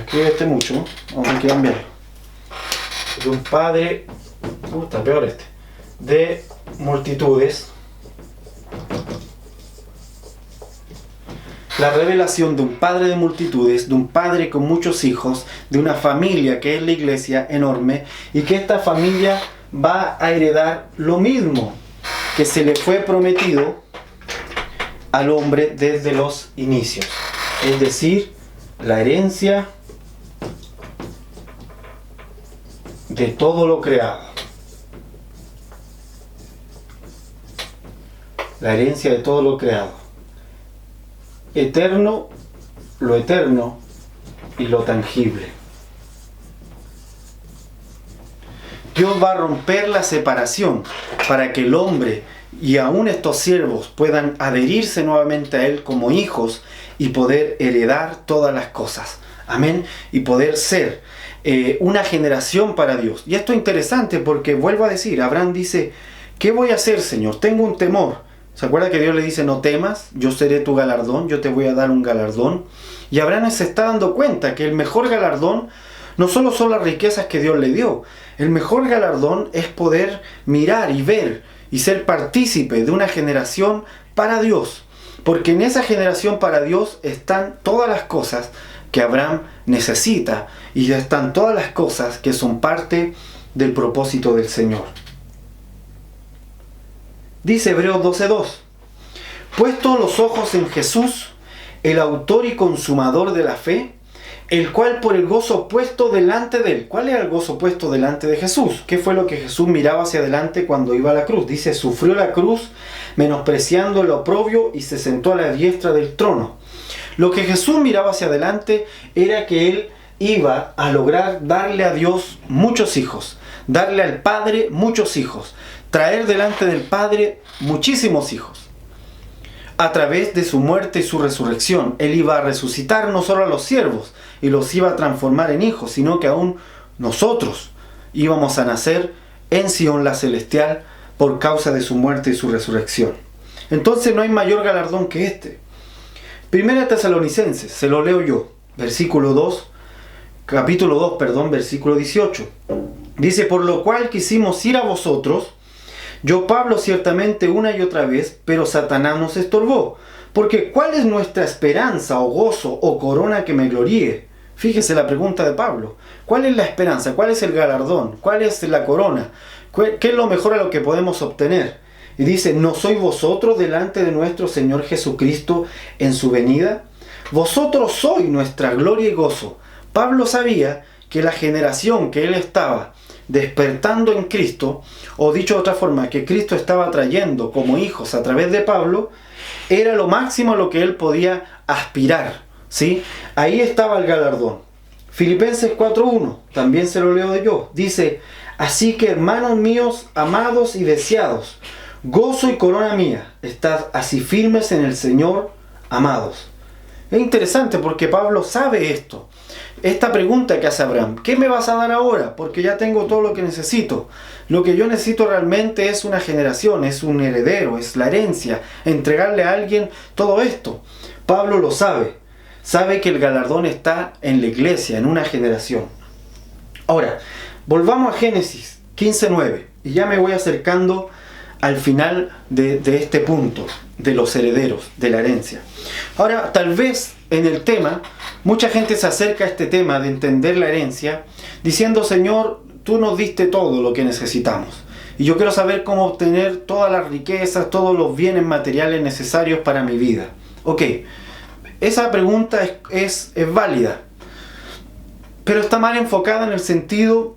Aquí mucho, vamos a cambiarlo. De un Padre, está peor de multitudes. La revelación de un Padre de multitudes, de un Padre con muchos hijos, de una familia que es la iglesia enorme, y que esta familia va a heredar lo mismo que se le fue prometido al hombre desde los inicios, es decir, la herencia de todo lo creado. La herencia de todo lo creado. Eterno, lo eterno y lo tangible. Dios va a romper la separación para que el hombre y aún estos siervos puedan adherirse nuevamente a Él como hijos y poder heredar todas las cosas. Amén. Y poder ser una generación para Dios. Y esto es interesante porque, vuelvo a decir, Abraham dice: ¿qué voy a hacer, Señor? Tengo un temor. ¿Se acuerda que Dios le dice: no temas, yo seré tu galardón, yo te voy a dar un galardón? Y Abraham se está dando cuenta que el mejor galardón no solo son las riquezas que Dios le dio. El mejor galardón es poder mirar y ver y ser partícipe de una generación para Dios. Porque en esa generación para Dios están todas las cosas que Abraham necesita y están todas las cosas que son parte del propósito del Señor. Dice Hebreos 12.2: puesto los ojos en Jesús, el autor y consumador de la fe, el cual por el gozo puesto delante de él. ¿Cuál era el gozo puesto delante de Jesús? ¿Qué fue lo que Jesús miraba hacia adelante cuando iba a la cruz? Dice: sufrió la cruz, menospreciando el oprobio, y se sentó a la diestra del trono. Lo que Jesús miraba hacia adelante era que él iba a lograr darle a Dios muchos hijos, darle al Padre muchos hijos, traer delante del Padre muchísimos hijos. A través de su muerte y su resurrección, Él iba a resucitar no solo a los siervos y los iba a transformar en hijos, sino que aún nosotros íbamos a nacer en Sion la celestial por causa de su muerte y su resurrección. Entonces no hay mayor galardón que este. Primera Tesalonicenses, se lo leo yo, capítulo 2, versículo 18. Dice: por lo cual quisimos ir a vosotros, yo Pablo ciertamente una y otra vez, pero Satanás nos estorbó. Porque ¿cuál es nuestra esperanza o gozo o corona que me gloríe? Fíjese la pregunta de Pablo. ¿Cuál es la esperanza? ¿Cuál es el galardón? ¿Cuál es la corona? ¿Qué es lo mejor a lo que podemos obtener? Y dice: ¿no sois vosotros delante de nuestro Señor Jesucristo en su venida? Vosotros sois nuestra gloria y gozo. Pablo sabía que la generación que él estaba despertando en Cristo, o dicho de otra forma, que Cristo estaba trayendo como hijos a través de Pablo, era lo máximo a lo que él podía aspirar, ¿sí? Ahí estaba el galardón. Filipenses 4:1, también se lo leo yo, dice: así que, hermanos míos, amados y deseados, gozo y corona mía, estad así firmes en el Señor, amados. Es interesante porque Pablo sabe esto. Esta pregunta que hace Abraham: ¿qué me vas a dar ahora? Porque ya tengo todo lo que necesito. Lo que yo necesito realmente es una generación, es un heredero, es la herencia, entregarle a alguien todo esto. Pablo lo sabe. Sabe que el galardón está en la iglesia, en una generación. Ahora, volvamos a Génesis 15:9. Y ya me voy acercando al final de este punto, de los herederos, de la herencia. Ahora, tal vez en el tema, mucha gente se acerca a este tema de entender la herencia, diciendo: Señor, tú nos diste todo lo que necesitamos. Y yo quiero saber cómo obtener todas las riquezas, todos los bienes materiales necesarios para mi vida. Ok, esa pregunta es válida, pero está mal enfocada en el sentido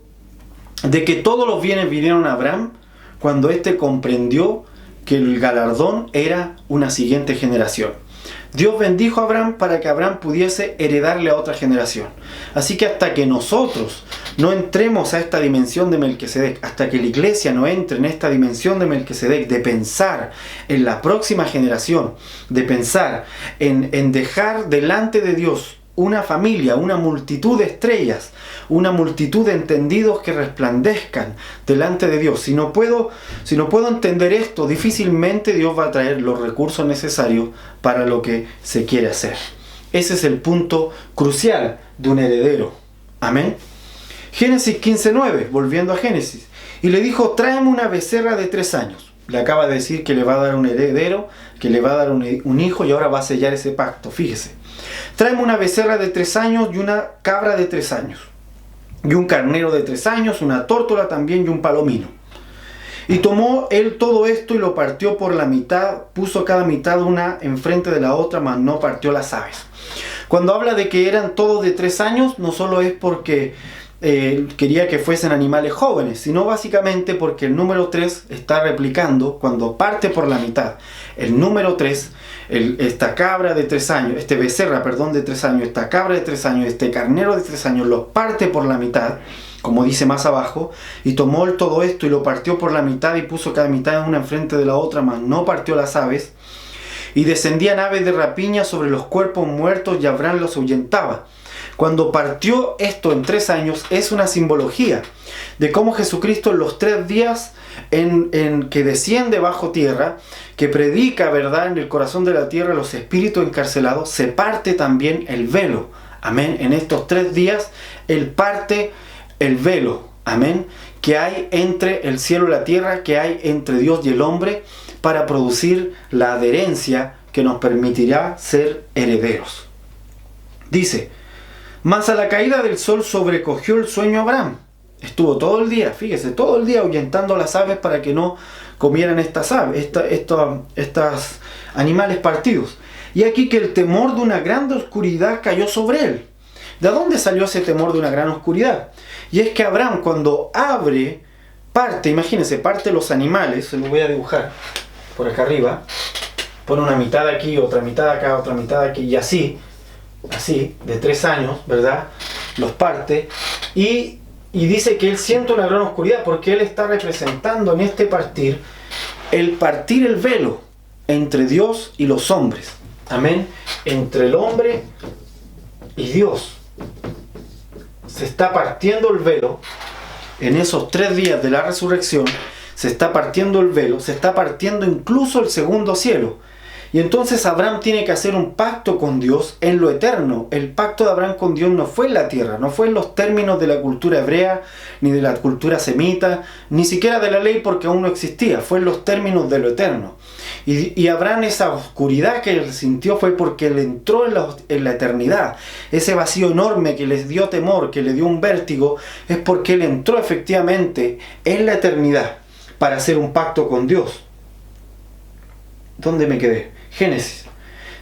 de que todos los bienes vinieron a Abraham cuando éste comprendió que el galardón era una siguiente generación. Dios bendijo a Abraham para que Abraham pudiese heredarle a otra generación. Así que hasta que nosotros no entremos a esta dimensión de Melquisedec, hasta que la iglesia no entre en esta dimensión de Melquisedec, de pensar en la próxima generación, de pensar en dejar delante de Dios una familia, una multitud de estrellas, una multitud de entendidos que resplandezcan delante de Dios. Si no puedo entender esto, difícilmente Dios va a traer los recursos necesarios para lo que se quiere hacer. Ese es el punto crucial de un heredero. Amén. Génesis 15:9, volviendo a Génesis. Y le dijo: tráeme una becerra de 3 años. Le acaba de decir que le va a dar un heredero, que le va a dar un hijo, y ahora va a sellar ese pacto. Fíjese. Tráeme una becerra de 3 años y una cabra de 3 años. Y un carnero de 3 años, una tórtola también y un palomino. Y tomó él todo esto y lo partió por la mitad, puso cada mitad una enfrente de la otra, mas no partió las aves. Cuando habla de que eran todos de 3 años, no solo es porque quería que fuesen animales jóvenes, sino básicamente porque el número 3 está replicando, cuando parte por la mitad, el número 3, esta cabra de 3 años, becerra, de 3 años, esta cabra de 3 años, este carnero de 3 años, los parte por la mitad, como dice más abajo, y tomó todo esto y lo partió por la mitad y puso cada mitad una enfrente de la otra, mas no partió las aves. Y descendían aves de rapiña sobre los cuerpos muertos y Abraham los ahuyentaba. Cuando partió esto en 3 años, es una simbología de cómo Jesucristo en los 3 días en que desciende bajo tierra, que predica, ¿verdad?, en el corazón de la tierra los espíritus encarcelados, se parte también el velo. Amén. En estos 3 días, Él parte el velo. Amén. Que hay entre el cielo y la tierra, que hay entre Dios y el hombre, para producir la adherencia que nos permitirá ser herederos. Dice: mas a la caída del sol sobrecogió el sueño a Abraham. Estuvo todo el día, fíjese, todo el día ahuyentando las aves para que no comieran estas aves, estos animales partidos. Y aquí que el temor de una gran oscuridad cayó sobre él. ¿De dónde salió ese temor de una gran oscuridad? Y es que Abraham, cuando parte, imagínense, parte los animales, se los voy a dibujar por acá arriba, pone una mitad aquí, otra mitad acá, otra mitad aquí, y así, de 3 años, ¿verdad? Los parte, y dice que él siente una gran oscuridad, porque él está representando en este partir el velo entre Dios y los hombres. Amén. Entre el hombre y Dios. Se está partiendo el velo. En esos 3 días de la resurrección se está partiendo el velo, se está partiendo incluso el segundo cielo. Y entonces Abraham tiene que hacer un pacto con Dios en lo eterno. El pacto de Abraham con Dios no fue en la tierra, no fue en los términos de la cultura hebrea, ni de la cultura semita, ni siquiera de la ley, porque aún no existía, fue en los términos de lo eterno. Y Abraham, esa oscuridad que él sintió fue porque él entró en la eternidad. Ese vacío enorme que les dio temor, que le dio un vértigo, es porque él entró efectivamente en la eternidad para hacer un pacto con Dios. ¿Dónde me quedé? Génesis.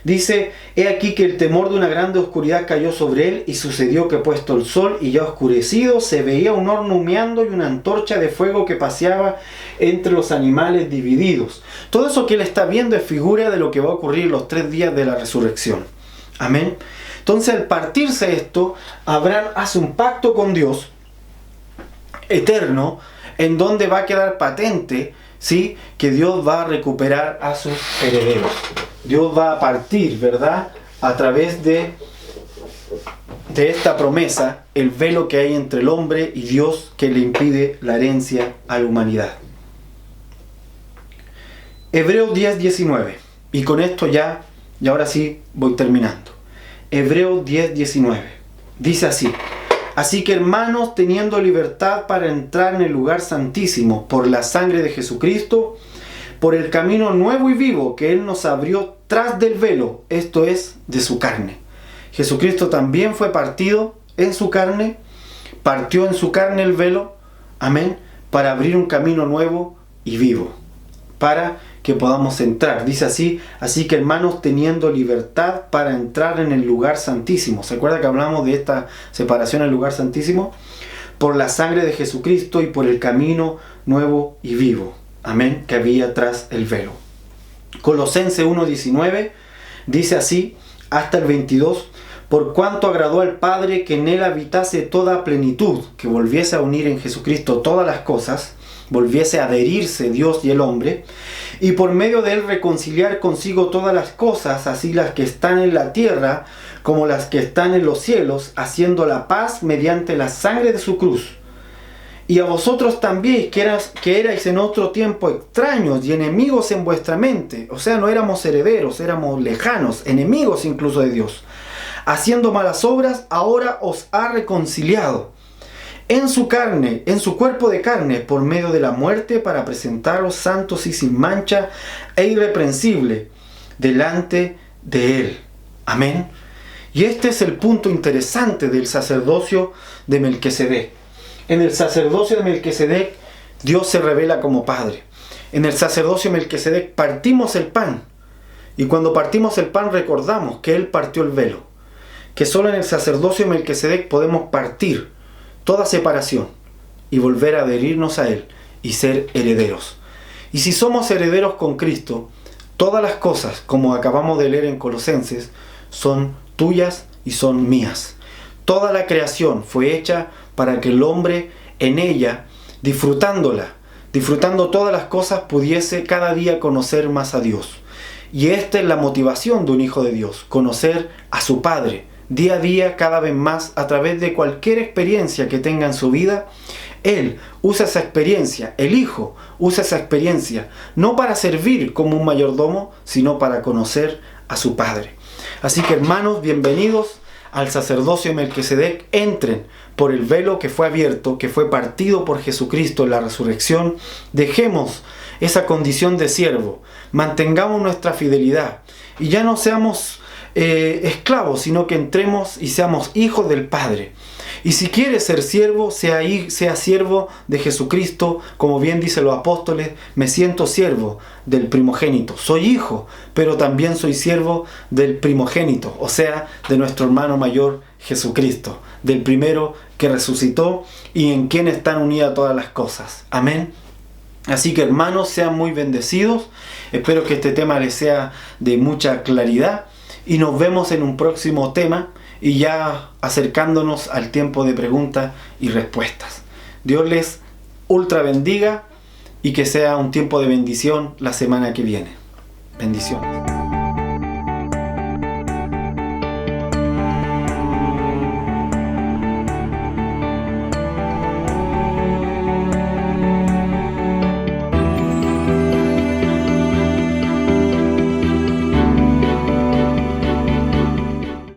Dice, he aquí que el temor de una grande oscuridad cayó sobre él, y sucedió que puesto el sol y ya oscurecido, se veía un horno humeando y una antorcha de fuego que paseaba entre los animales divididos. Todo eso que él está viendo es figura de lo que va a ocurrir los 3 días de la resurrección. Amén. Entonces, al partirse esto, Abraham hace un pacto con Dios eterno, en donde va a quedar patente, ¿sí?, que Dios va a recuperar a sus herederos. Dios va a partir, ¿verdad?, a través de esta promesa, el velo que hay entre el hombre y Dios, que le impide la herencia a la humanidad. Hebreos 10:19. Y con esto y ahora sí voy terminando. Hebreos 10:19. Dice así: así que, hermanos, teniendo libertad para entrar en el lugar santísimo por la sangre de Jesucristo, por el camino nuevo y vivo que Él nos abrió tras del velo, esto es, de su carne. Jesucristo también fue partido en su carne, partió en su carne el velo, amén, para abrir un camino nuevo y vivo, para que podamos entrar. Dice así que, hermanos, teniendo libertad para entrar en el lugar santísimo. ¿Se acuerda que hablamos de esta separación en el lugar santísimo? Por la sangre de Jesucristo y por el camino nuevo y vivo, amén, que había tras el velo. Colosenses 1:19 dice así, hasta el 22, por cuanto agradó al Padre que en Él habitase toda plenitud, que volviese a unir en Jesucristo todas las cosas, volviese a adherirse Dios y el hombre, y por medio de Él reconciliar consigo todas las cosas, así las que están en la tierra como las que están en los cielos, haciendo la paz mediante la sangre de su cruz. Y a vosotros también, que erais en otro tiempo extraños y enemigos en vuestra mente, o sea, no éramos herederos, éramos lejanos, enemigos incluso de Dios, haciendo malas obras, ahora os ha reconciliado en su carne, en su cuerpo de carne, por medio de la muerte, para presentaros santos y sin mancha e irreprensible delante de Él. Amén. Y este es el punto interesante del sacerdocio de Melquisedec. En el sacerdocio de Melquisedec, Dios se revela como Padre. En el sacerdocio de Melquisedec partimos el pan. Y cuando partimos el pan recordamos que Él partió el velo. Que solo en el sacerdocio de Melquisedec podemos partir toda separación y volver a adherirnos a Él y ser herederos. Y si somos herederos con Cristo, todas las cosas, como acabamos de leer en Colosenses, son tuyas y son mías. Toda la creación fue hecha para que el hombre en ella, disfrutando todas las cosas, pudiese cada día conocer más a Dios. Y esta es la motivación de un hijo de Dios, conocer a su Padre, día a día, cada vez más, a través de cualquier experiencia que tenga en su vida. Él usa esa experiencia, el Hijo usa esa experiencia, no para servir como un mayordomo, sino para conocer a su Padre. Así que, hermanos, bienvenidos al sacerdocio de Melquisedec. Entren por el velo que fue abierto, que fue partido por Jesucristo en la resurrección. Dejemos esa condición de siervo, mantengamos nuestra fidelidad y ya no seamos esclavos, sino que entremos y seamos hijos del Padre. Y si quieres ser siervo, sea siervo de Jesucristo, como bien dicen los apóstoles: me siento siervo del primogénito. Soy hijo, pero también soy siervo del primogénito, o sea, de nuestro hermano mayor Jesucristo, del primero que resucitó y en quien están unidas todas las cosas. Amén. Así que, hermanos, sean muy bendecidos. Espero que este tema les sea de mucha claridad. Y nos vemos en un próximo tema, y ya acercándonos al tiempo de preguntas y respuestas. Dios les ultra bendiga y que sea un tiempo de bendición la semana que viene. Bendiciones.